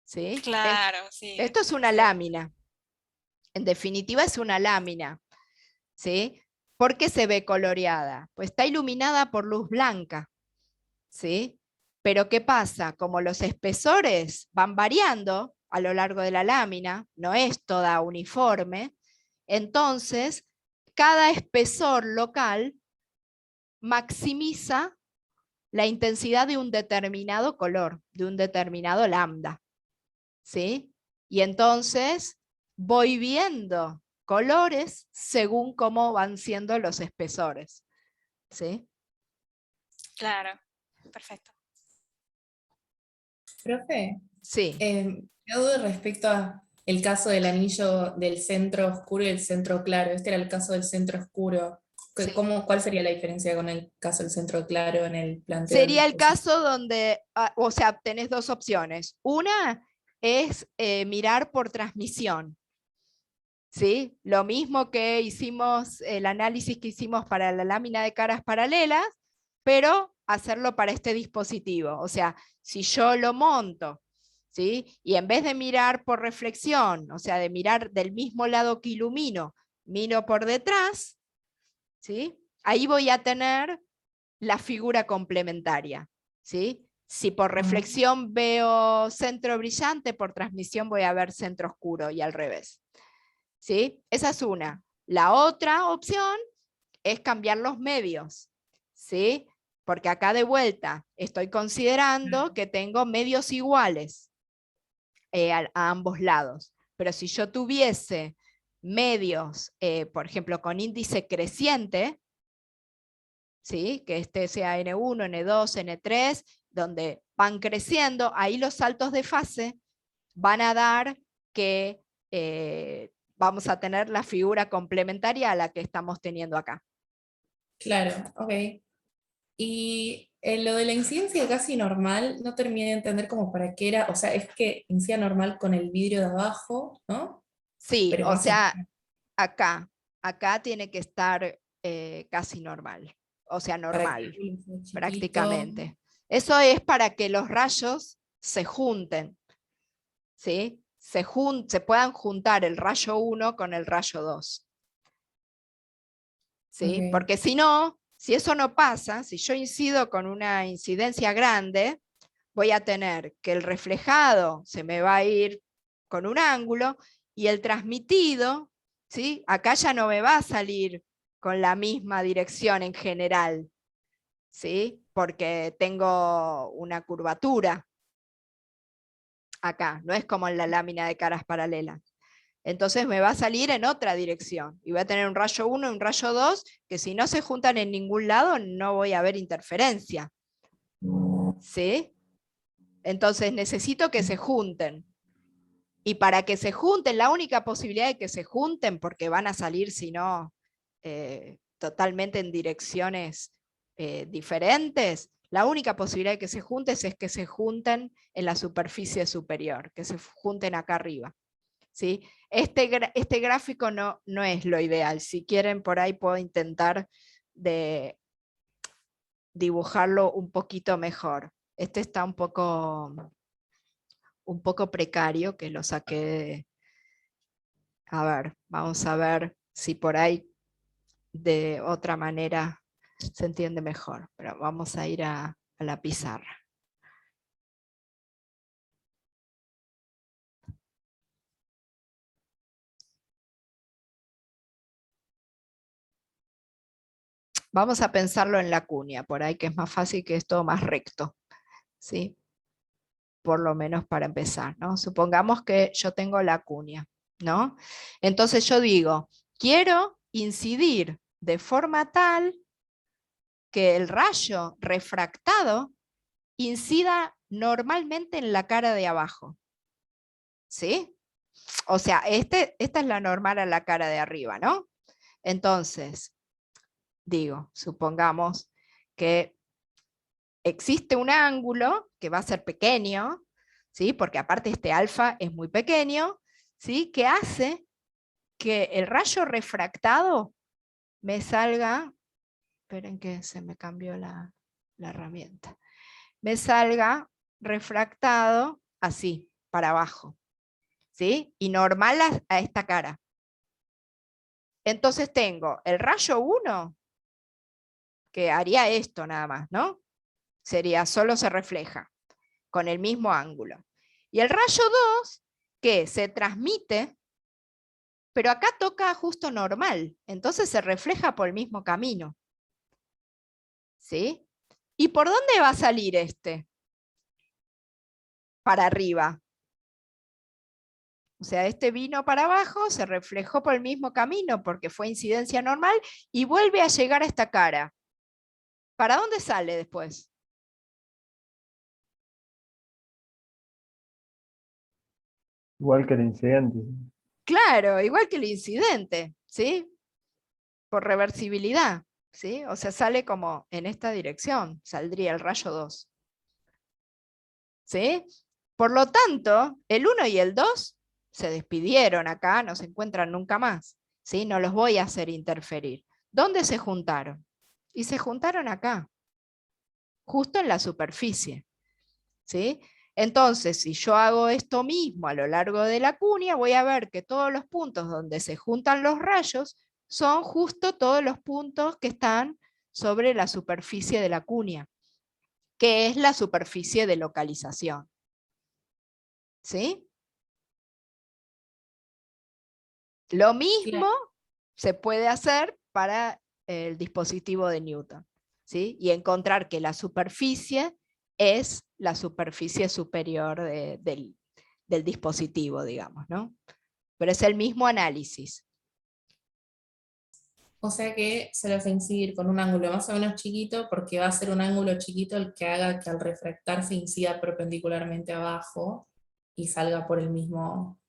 ¿Sí? Claro, sí. Esto es una lámina. En definitiva es una lámina. ¿Sí? ¿Por qué se ve coloreada? Pues está iluminada por luz blanca. ¿Sí? Pero ¿qué pasa? Como los espesores van variando a lo largo de la lámina, no es toda uniforme, entonces cada espesor local maximiza la intensidad de un determinado color, de un determinado lambda. ¿Sí? Y entonces voy viendo colores según cómo van siendo los espesores. ¿Sí? Claro, perfecto. Profe, Sí. me dudo respecto a el caso del anillo del centro oscuro y el centro claro. Este era el caso del centro oscuro. Sí. ¿Cuál sería la diferencia con el caso del centro claro en el planteo? Sería el caso donde, o sea, tenés dos opciones. Una es mirar por transmisión. ¿Sí? Lo mismo que hicimos, el análisis que hicimos para la lámina de caras paralelas, pero hacerlo para este dispositivo. O sea, si yo lo monto, ¿sí? Y en vez de mirar por reflexión, o sea, de mirar del mismo lado que ilumino, miro por detrás, ¿sí? Ahí voy a tener la figura complementaria. ¿Sí? Si por reflexión veo centro brillante, por transmisión voy a ver centro oscuro y al revés. ¿Sí? Esa es una. La otra opción es cambiar los medios. ¿Sí? Porque acá de vuelta estoy considerando que tengo medios iguales a ambos lados. Pero si yo tuviese medios, por ejemplo, con índice creciente, ¿sí? Que este sea N1, N2, N3, donde van creciendo, ahí los saltos de fase van a dar que vamos a tener la figura complementaria a la que estamos teniendo acá. Claro, ok. Y lo de la incidencia casi normal, no terminé de entender como para qué era, o sea, es que incida normal con el vidrio de abajo, ¿no? Sí, Pero o más sea, acá tiene que estar casi normal, o sea, para que normal, el sea chiquito. prácticamente. Eso es para que los rayos se junten, ¿sí? Se puedan juntar el rayo 1 con el rayo 2. ¿Sí? Ok. Porque si no, si eso no pasa, si yo incido con una incidencia grande, voy a tener que el reflejado se me va a ir con un ángulo y el transmitido, ¿sí? Acá ya no me va a salir con la misma dirección en general, ¿sí? Porque tengo una curvatura acá, no es como en la lámina de caras paralelas. Entonces me va a salir en otra dirección y voy a tener un rayo 1 y un rayo 2 que si no se juntan en ningún lado no voy a ver interferencia. ¿Sí? Entonces necesito que se junten. Y para que se junten, la única posibilidad de que se junten, porque van a salir si no totalmente en direcciones diferentes, la única posibilidad de que se junten es que se junten en la superficie superior, que se junten acá arriba. ¿Sí? Este gráfico no es lo ideal. Si quieren, por ahí puedo intentar de dibujarlo un poquito mejor. Este está un poco precario, que lo saqué. A ver, vamos a ver si por ahí de otra manera se entiende mejor. Pero vamos a ir a la pizarra. Vamos a pensarlo en la cuña, por ahí que es más fácil, que es todo más recto. ¿Sí? Por lo menos para empezar, ¿no? Supongamos que yo tengo la cuña, ¿no? Entonces yo digo, quiero incidir de forma tal que el rayo refractado incida normalmente en la cara de abajo. ¿Sí? O sea, esta es la normal a la cara de arriba, ¿no? Entonces, digo, supongamos que existe un ángulo que va a ser pequeño, ¿sí? Porque aparte este alfa es muy pequeño, ¿sí? Que hace que el rayo refractado me salga, esperen que se me cambió la herramienta, me salga refractado así, para abajo, ¿sí? Y normal a esta cara. Entonces tengo el rayo 1, que haría esto nada más, ¿no? Sería, solo se refleja, con el mismo ángulo. Y el rayo 2, que se transmite, pero acá toca justo normal, entonces se refleja por el mismo camino. ¿Sí? ¿Y por dónde va a salir este? Para arriba. O sea, este vino para abajo, se reflejó por el mismo camino porque fue incidencia normal y vuelve a llegar a esta cara. ¿Para dónde sale después? Igual que el incidente. Claro, igual que el incidente, ¿sí? Por reversibilidad, ¿sí? O sea, sale como en esta dirección, saldría el rayo 2. ¿Sí? Por lo tanto, el 1 y el 2 se despidieron acá, no se encuentran nunca más, ¿sí? No los voy a hacer interferir. ¿Dónde se juntaron? Y se juntaron acá, justo en la superficie, ¿sí? Entonces, si yo hago esto mismo a lo largo de la cuña, voy a ver que todos los puntos donde se juntan los rayos son justo todos los puntos que están sobre la superficie de la cuña, que es la superficie de localización. ¿Sí? Lo mismo se puede hacer para el dispositivo de Newton, ¿sí? Y encontrar que la superficie es la superficie superior del dispositivo, digamos, ¿no? Pero es el mismo análisis. O sea que se los incidir con un ángulo más o menos chiquito, porque va a ser un ángulo chiquito el que haga que al refractar se incida perpendicularmente abajo y salga por el mismo.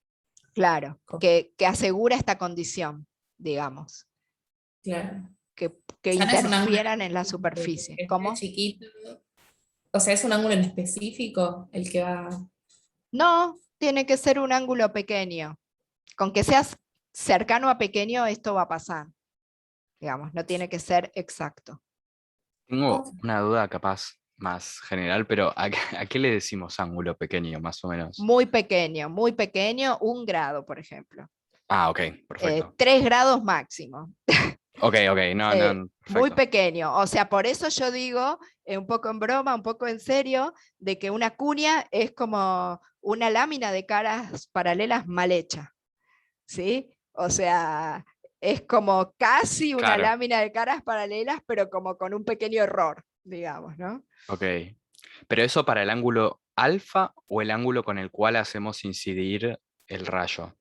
Claro, que asegura esta condición, digamos. Claro. Que O sea, no es un ángulo interfieran en la superficie. que esté ¿Cómo? chiquito. O sea, es un ángulo en específico el que va. No, tiene que ser un ángulo pequeño. Con que seas cercano a pequeño, esto va a pasar. Digamos, no tiene que ser exacto. Tengo una duda capaz más general, pero ¿a qué le decimos ángulo pequeño, más o menos? Muy pequeño, 1 grado, por ejemplo. Ah, ok, perfecto. 3 grados máximo. Ok, no, Muy perfecto. pequeño. O sea, por eso yo digo, un poco en broma, un poco en serio, de que una cuña es como una lámina de caras paralelas mal hecha. ¿Sí? O sea, es como casi una Claro, lámina de caras paralelas, pero como con un pequeño error, digamos, ¿no? ok. ¿Pero eso para el ángulo alfa o el ángulo con el cual hacemos incidir el rayo?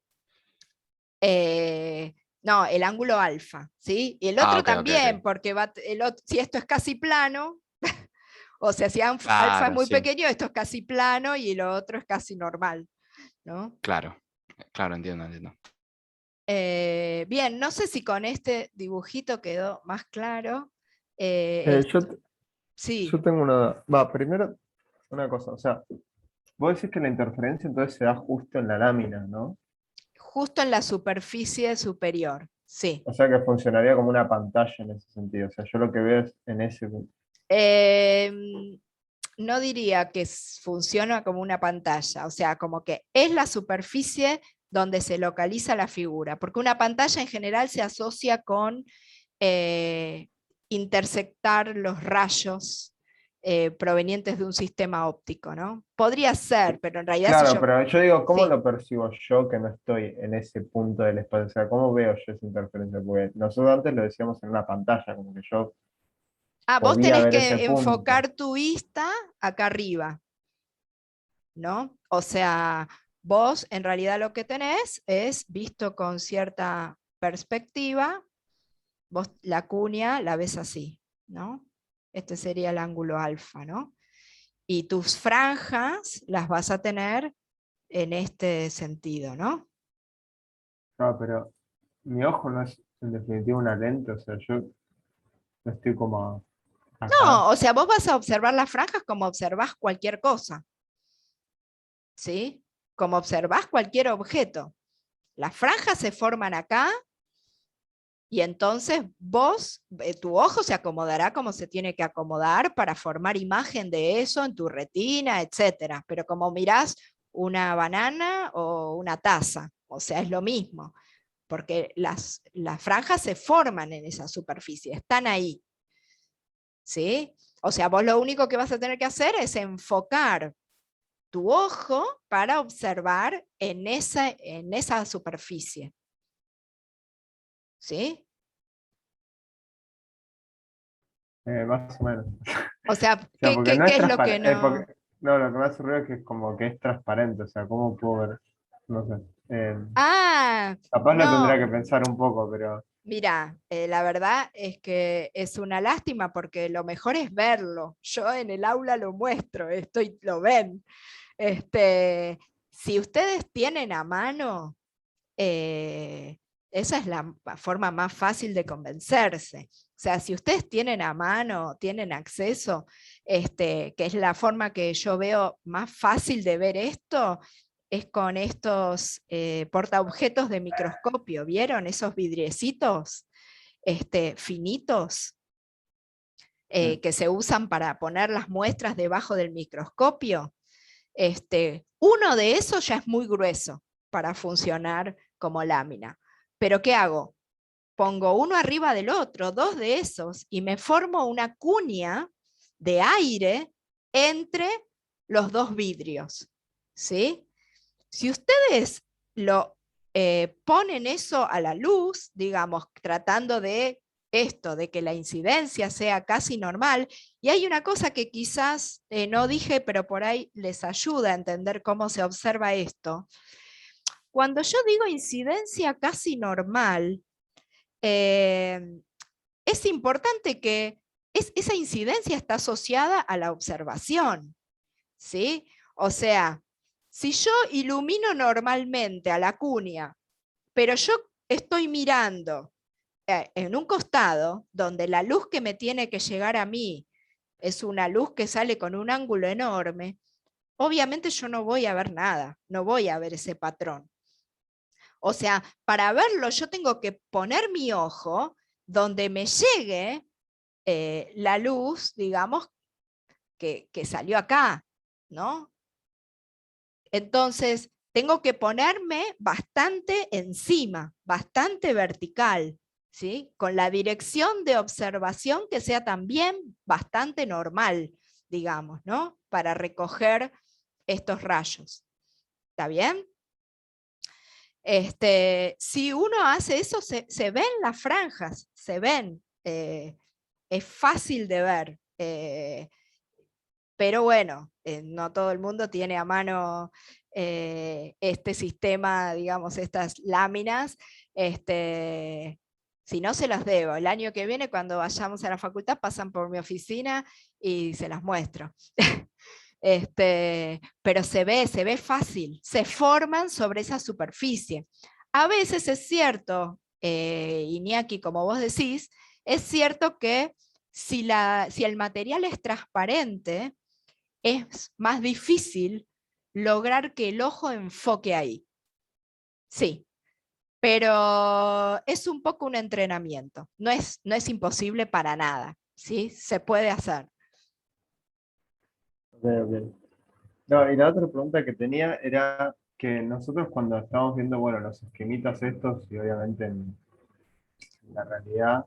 No, el ángulo alfa, ¿sí? Y el Ah, otro ok, ok, también, ok. porque si esto es casi plano, o sea, si alfa es Claro, muy sí, pequeño, esto es casi plano y lo otro es casi normal, ¿no? claro, entiendo. Bien, no sé si con este dibujito quedó más claro. Yo, Sí, yo tengo una... Va, primero, una cosa, o sea, vos decís que la interferencia entonces se da justo en la lámina, ¿no? justo en la superficie superior, sí. O sea que funcionaría como una pantalla en ese sentido. O sea, yo lo que veo es en ese... No diría que funciona como una pantalla, o sea, como que es la superficie donde se localiza la figura, porque una pantalla en general se asocia con intersectar los rayos provenientes de un sistema óptico, ¿no? Podría ser, pero en realidad si Claro, yo... pero yo digo, ¿cómo Sí. lo percibo yo que no estoy en ese punto del espacio? O sea, ¿cómo veo yo esa interferencia? Porque nosotros antes lo decíamos en una pantalla, como que yo Ah, vos podía tenés ver ese que punto. enfocar tu vista acá arriba, ¿no? O sea, vos en realidad lo que tenés es, visto con cierta perspectiva, vos la cuña la ves así, ¿no? Este sería el ángulo alfa, ¿no? Y tus franjas las vas a tener en este sentido, ¿no? No, pero mi ojo no es en definitiva una lente, o sea, yo no estoy como acá. No, o sea, vos vas a observar las franjas como observás cualquier cosa. ¿sí? Como observás cualquier objeto. Las franjas se forman acá, y entonces vos, tu ojo se acomodará como se tiene que acomodar para formar imagen de eso en tu retina, etc. Pero como mirás una banana o una taza, o sea, es lo mismo, porque las franjas se forman en esa superficie, están ahí. ¿Sí? O sea, vos lo único que vas a tener que hacer es enfocar tu ojo para observar en esa superficie. ¿Sí? Más o menos. O sea, O sea, porque no ¿qué es es lo que transparente. no? No, lo que me hace ruido es que es como que es transparente. O sea, ¿cómo puedo ver? No sé. Ah, Capaz lo tendría no. que pensar un poco, pero. Mira, la verdad es que es una lástima porque lo mejor es verlo. Yo en el aula lo muestro, lo ven. Si ustedes tienen a mano, esa es la forma más fácil de convencerse. O sea, si ustedes tienen a mano, tienen acceso, que es la forma que yo veo más fácil de ver esto, es con estos portaobjetos de microscopio. ¿Vieron esos vidriecitos finitos que se usan para poner las muestras debajo del microscopio? Uno de esos ya es muy grueso para funcionar como lámina. Pero ¿qué hago? Pongo uno arriba del otro, dos de esos, y me formo una cuña de aire entre los dos vidrios. ¿Sí? Si ustedes lo ponen eso a la luz, digamos, tratando de esto, de que la incidencia sea casi normal, y hay una cosa que quizás no dije, pero por ahí les ayuda a entender cómo se observa esto. Cuando yo digo incidencia casi normal, es importante que esa incidencia está asociada a la observación, ¿sí? O sea, si yo ilumino normalmente a la cuña, pero yo estoy mirando en un costado donde la luz que me tiene que llegar a mí es una luz que sale con un ángulo enorme, obviamente yo no voy a ver nada, no voy a ver ese patrón. O sea, para verlo yo tengo que poner mi ojo donde me llegue la luz, digamos, que salió acá, ¿no? Entonces, tengo que ponerme bastante encima, bastante vertical, ¿sí? Con la dirección de observación que sea también bastante normal, digamos, ¿no? Para recoger estos rayos. ¿Está bien? Si uno hace eso, se ven las franjas, se ven, es fácil de ver. Pero bueno, no todo el mundo tiene a mano este sistema, digamos, estas láminas. Si no, se los debo. El año que viene, cuando vayamos a la facultad, pasan por mi oficina y se las muestro. Pero se ve fácil, se forman sobre esa superficie. A veces es cierto, Iñaki, como vos decís, es cierto que si el material es transparente, es más difícil lograr que el ojo enfoque ahí. Sí, pero es un poco un entrenamiento. No es imposible para nada, ¿sí? Se puede hacer. Ok, ok. No, y la otra pregunta que tenía era que nosotros cuando estamos viendo, bueno, los esquemitas estos, y obviamente en la realidad,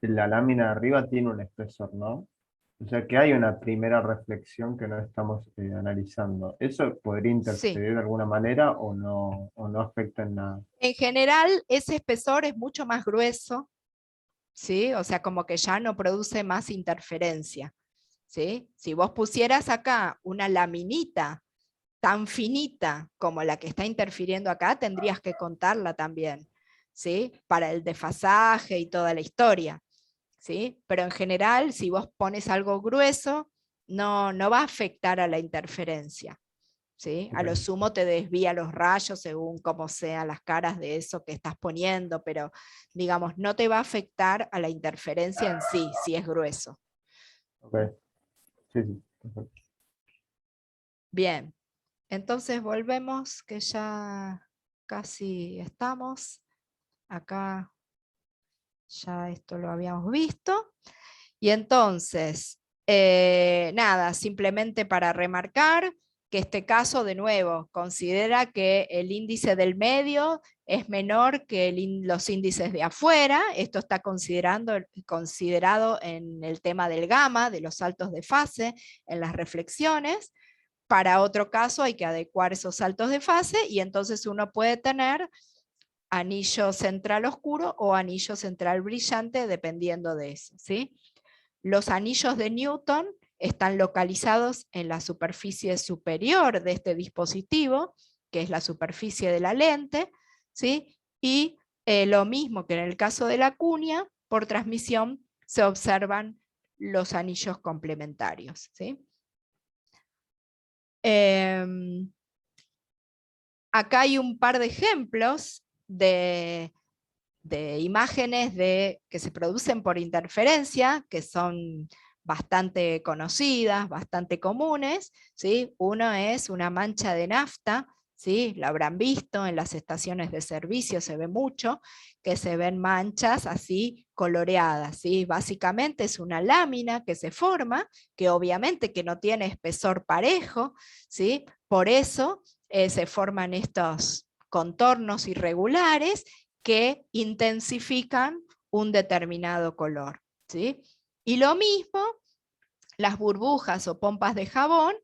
la lámina de arriba tiene un espesor, ¿no? O sea que hay una primera reflexión que no estamos analizando. ¿Eso podría Sí. interferir de alguna manera o no afecta en nada? En general, ese espesor es mucho más grueso, ¿sí? O sea, como que ya no produce más interferencia, ¿sí? Si vos pusieras acá una laminita tan finita como la que está interfiriendo acá, tendrías que contarla también, ¿sí? Para el desfasaje y toda la historia, ¿sí? Pero en general, si vos pones algo grueso, no va a afectar a la interferencia, ¿sí? A lo Ok. sumo te desvía los rayos según cómo sean las caras de eso que estás poniendo, pero digamos, no te va a afectar a la interferencia en sí, si es grueso. Ok. Sí, sí, perfecto. Bien. Entonces volvemos, que ya casi estamos. Acá ya esto lo habíamos visto. Y entonces, nada, simplemente para remarcar que este caso, de nuevo, considera que el índice del medio es menor que los índices de afuera. Esto está considerado en el tema del gamma, de los saltos de fase, en las reflexiones. Para otro caso hay que adecuar esos saltos de fase y entonces uno puede tener anillo central oscuro o anillo central brillante, dependiendo de eso, ¿sí? Los anillos de Newton están localizados en la superficie superior de este dispositivo, que es la superficie de la lente, ¿sí? Y lo mismo que en el caso de la cuña, por transmisión se observan los anillos complementarios, ¿sí? Acá hay un par de ejemplos de imágenes que se producen por interferencia, que son bastante conocidas, bastante comunes, ¿sí? Uno es una mancha de nafta, ¿sí? Lo habrán visto en las estaciones de servicio, se ve mucho, que se ven manchas así coloreadas, ¿sí? Básicamente es una lámina que se forma, que obviamente que no tiene espesor parejo, ¿sí? Por eso se forman estos contornos irregulares que intensifican un determinado color, ¿sí? Y lo mismo, las burbujas o pompas de jabón,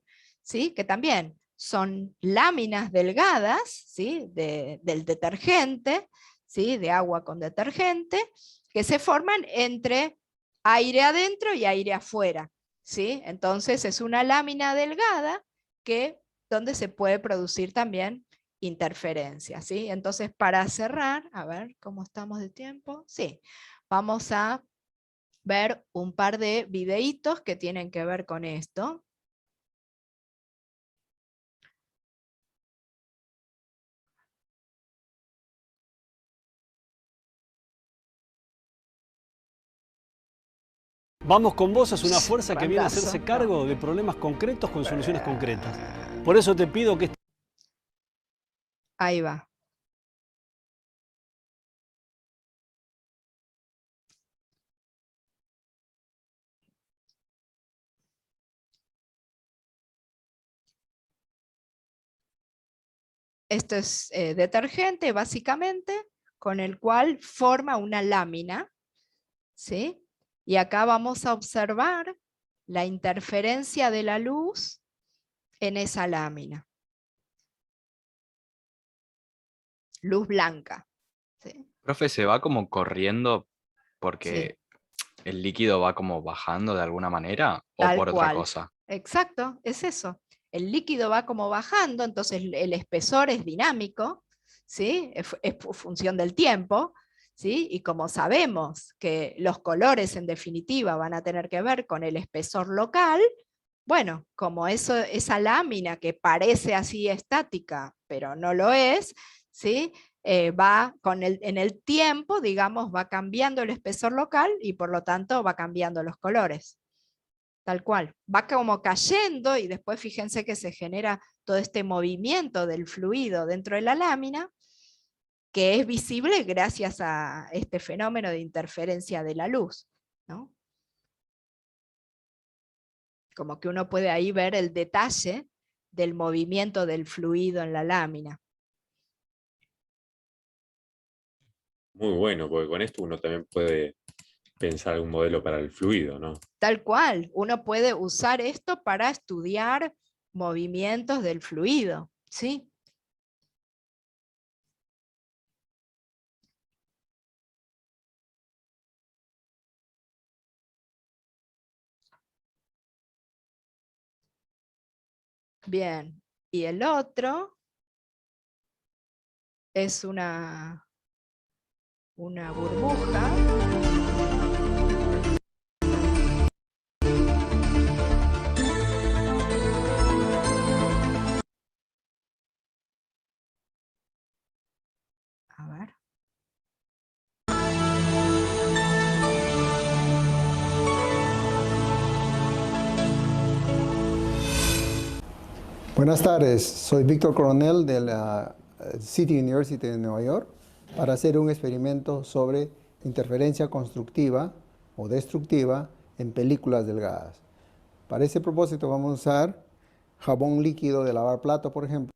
¿sí? Que también son láminas delgadas, ¿sí? Del detergente, ¿sí? De agua con detergente, que se forman entre aire adentro y aire afuera, ¿sí? Entonces es una lámina delgada donde se puede producir también interferencia, ¿sí? Entonces, para cerrar, a ver cómo estamos de tiempo. Sí, vamos a ver un par de videitos que tienen que ver con esto. Vamos con vos es una fuerza que viene a hacerse cargo de problemas concretos con soluciones concretas. Por eso te pido que... Ahí va. Esto es detergente, básicamente, con el cual forma una lámina, ¿sí? Y acá vamos a observar la interferencia de la luz en esa lámina. Luz blanca, ¿sí? Profe, ¿se va como corriendo Sí. porque el líquido va como bajando de alguna manera o Tal por otra cual. cosa? Exacto, es eso. El líquido va como bajando, entonces el espesor es dinámico, ¿sí? Es función del tiempo, ¿sí? Y como sabemos que los colores en definitiva van a tener que ver con el espesor local, bueno, como esa lámina que parece así estática, pero no lo es, ¿sí? Va en el tiempo, digamos, va cambiando el espesor local y por lo tanto va cambiando los colores. Tal cual, va como cayendo y después fíjense que se genera todo este movimiento del fluido dentro de la lámina, que es visible gracias a este fenómeno de interferencia de la luz, ¿no? Como que uno puede ahí ver el detalle del movimiento del fluido en la lámina. Muy bueno, porque con esto uno también puede pensar algún modelo para el fluido, ¿no? Tal cual, uno puede usar esto para estudiar movimientos del fluido, ¿sí? Bien, y el otro es una burbuja. A ver. Buenas tardes, soy Víctor Coronel de la City University de Nueva York para hacer un experimento sobre interferencia constructiva o destructiva en películas delgadas. Para ese propósito vamos a usar jabón líquido de lavar plato, por ejemplo,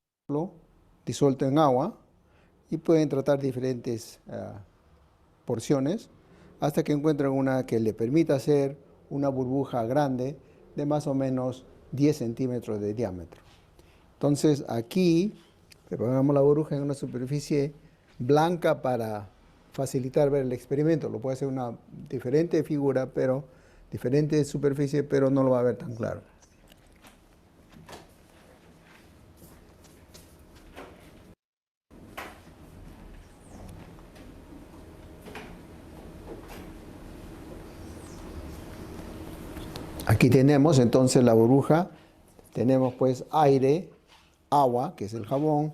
disuelto en agua, y pueden tratar diferentes porciones hasta que encuentren una que le permita hacer una burbuja grande de más o menos 10 centímetros de diámetro. Entonces aquí preparamos la burbuja en una superficie blanca para facilitar ver el experimento. Lo puede hacer una diferente figura, pero diferente superficie, pero no lo va a ver tan claro. Aquí tenemos entonces la burbuja, tenemos pues aire, agua, que es el jabón,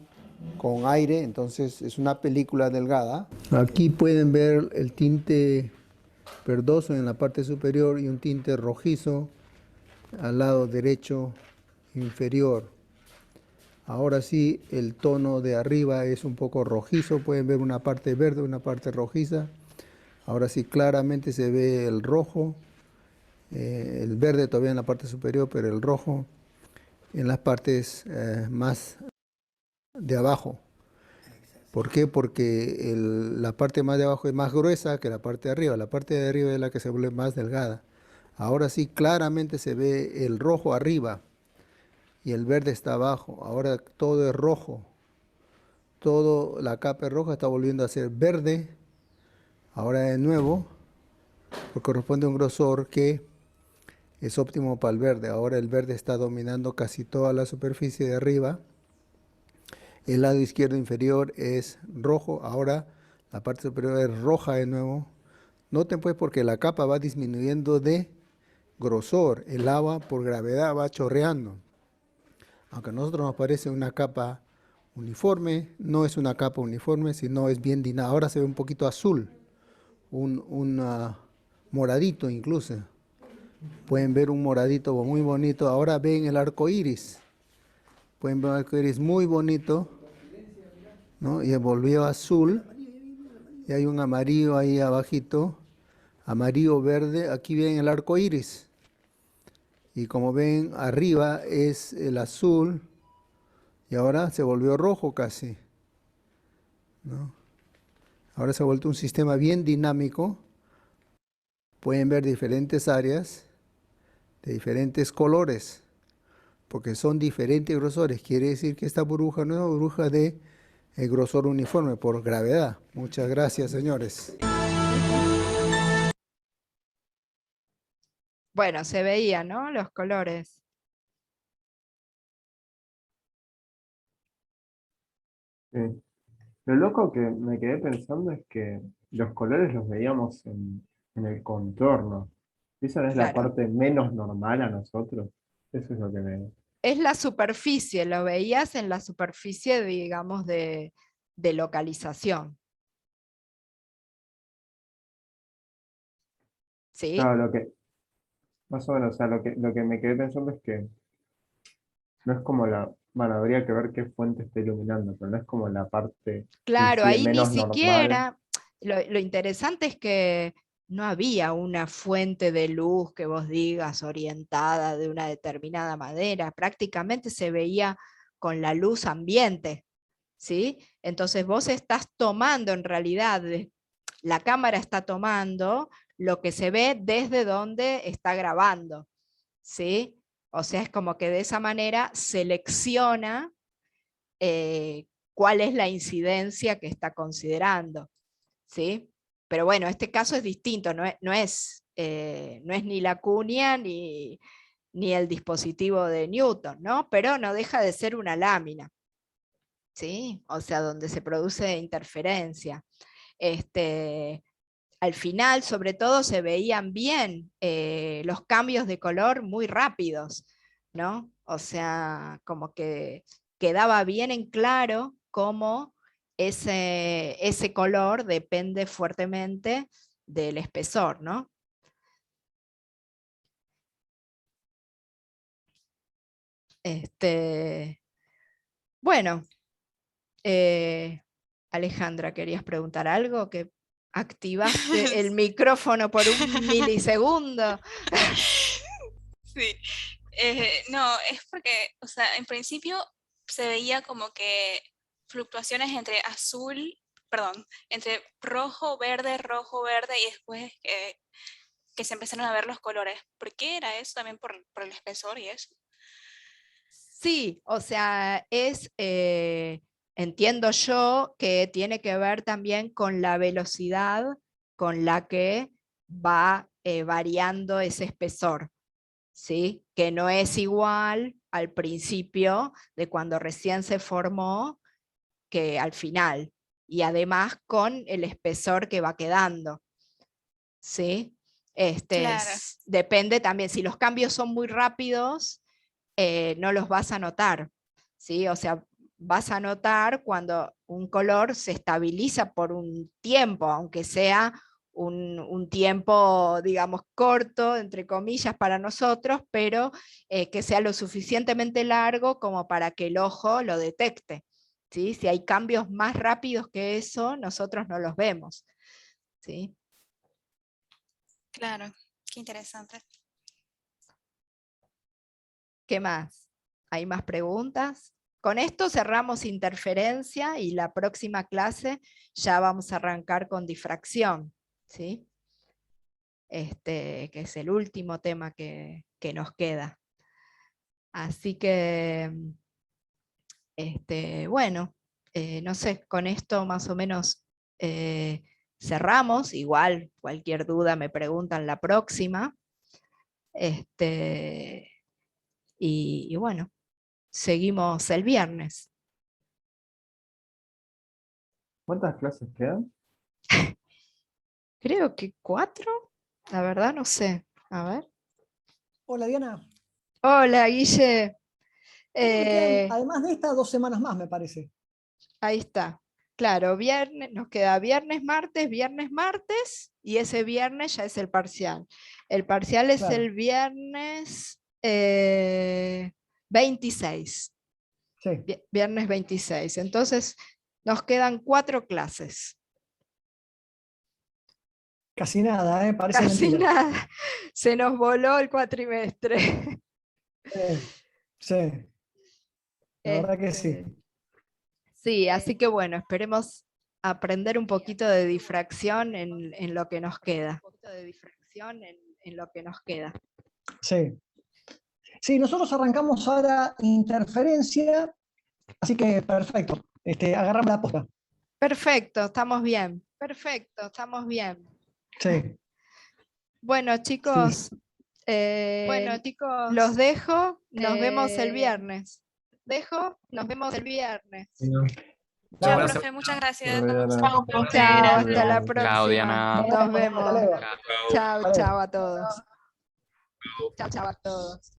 con aire, entonces es una película delgada. Aquí pueden ver el tinte verdoso en la parte superior y un tinte rojizo al lado derecho inferior. Ahora sí, el tono de arriba es un poco rojizo, pueden ver una parte verde, una parte rojiza. Ahora sí, claramente se ve el rojo, el verde todavía en la parte superior, pero el rojo en las partes más de abajo. ¿Por qué? Porque la parte más de abajo es más gruesa que la parte de arriba. La parte de arriba es la que se vuelve más delgada. Ahora sí, claramente se ve el rojo arriba y el verde está abajo. Ahora todo es rojo. Toda la capa roja está volviendo a ser verde. Ahora de nuevo, pues corresponde a un grosor que es óptimo para el verde. Ahora el verde está dominando casi toda la superficie de arriba. El lado izquierdo inferior es rojo, ahora la parte superior es roja de nuevo. Noten pues porque la capa va disminuyendo de grosor, el agua por gravedad va chorreando. Aunque a nosotros nos parece una capa uniforme, no es una capa uniforme, sino es bien dinámica. Ahora se ve un poquito azul, un moradito incluso. Pueden ver un moradito muy bonito. Ahora ven el arco iris. Pueden ver un arco iris muy bonito, ¿no? Y volvió azul. Y hay un amarillo ahí abajito. Amarillo, verde. Aquí ven el arco iris. Y como ven, arriba es el azul. Y ahora se volvió rojo casi, ¿no? Ahora se ha vuelto un sistema bien dinámico. Pueden ver diferentes áreas de diferentes colores, porque son diferentes grosores. Quiere decir que esta burbuja no es una burbuja de grosor uniforme por gravedad. Muchas gracias, señores. Bueno, se veía, ¿no? Los colores. Sí. Lo loco que me quedé pensando es que los colores los veíamos en el contorno. ¿Esa no es la Claro. parte menos normal a nosotros? Eso es lo que me... Es la superficie, lo veías en la superficie, digamos, de localización. ¿Sí? Claro, lo que, más o menos, o sea, lo que me quedé pensando es que no es como la, bueno, habría que ver qué fuente está iluminando, pero no es como la parte en Claro, sí de ahí ni menos normal. siquiera, lo interesante es que no había una fuente de luz que vos digas orientada de una determinada manera, prácticamente se veía con la luz ambiente, ¿sí? Entonces vos estás tomando en realidad, la cámara está tomando lo que se ve desde donde está grabando, ¿sí? O sea, es como que de esa manera selecciona cuál es la incidencia que está considerando, ¿sí? Pero bueno, este caso es distinto, no es ni la cuña ni el dispositivo de Newton, ¿no? Pero no deja de ser una lámina, ¿sí? O sea, donde se produce interferencia. Al final, sobre todo, se veían bien los cambios de color muy rápidos, ¿no? O sea, como que quedaba bien en claro cómo ese color depende fuertemente del espesor, ¿no? Bueno, Alejandra, ¿querías preguntar algo? Que activaste el micrófono por un milisegundo. Sí. No, es porque, o sea, en principio se veía como que fluctuaciones entre azul, perdón, entre rojo, verde, y después que se empezaron a ver los colores. ¿Por qué era eso? También por el espesor y eso. Sí, o sea, entiendo yo que tiene que ver también con la velocidad con la que va variando ese espesor, ¿sí? Que no es igual al principio de cuando recién se formó que al final, y además con el espesor que va quedando, ¿sí? Claro. Depende también, si los cambios son muy rápidos, no los vas a notar, ¿sí? O sea, vas a notar cuando un color se estabiliza por un tiempo, aunque sea un tiempo, digamos, corto, entre comillas, para nosotros, pero que sea lo suficientemente largo como para que el ojo lo detecte, ¿sí? Si hay cambios más rápidos que eso, nosotros no los vemos, ¿sí? Claro, qué interesante. ¿Qué más? ¿Hay más preguntas? Con esto cerramos interferencia y la próxima clase ya vamos a arrancar con difracción, ¿sí? Que es el último tema que nos queda. Así que, bueno, no sé, con esto más o menos cerramos. Igual, cualquier duda me preguntan la próxima. Y bueno, seguimos el viernes. ¿Cuántas clases quedan? Creo que 4, la verdad no sé. A ver. Hola Diana. Hola Guille. Creo que quedan, además de estas, 2 semanas más, me parece. Ahí está. Claro, viernes, nos queda viernes, martes, y ese viernes ya es el parcial. El parcial es Claro. el viernes 26. Sí. Viernes 26. Entonces, nos quedan 4 clases. Casi nada, parece Casi mentira. nada. Se nos voló el cuatrimestre. Sí. La verdad que sí. Sí, así que bueno, esperemos aprender un poquito de difracción en lo que nos queda. Sí. Sí, nosotros arrancamos ahora interferencia, así que perfecto. Agarramos la posta. Perfecto, estamos bien. Perfecto, estamos bien. Sí. Bueno, chicos, los dejo. Nos vemos el viernes. Chao, Bueno, profe, muchas gracias. Chao, hasta la Chao, próxima. Diana. Nos vemos. Hasta luego. Chao, Hasta luego. chao a todos. Chao a todos.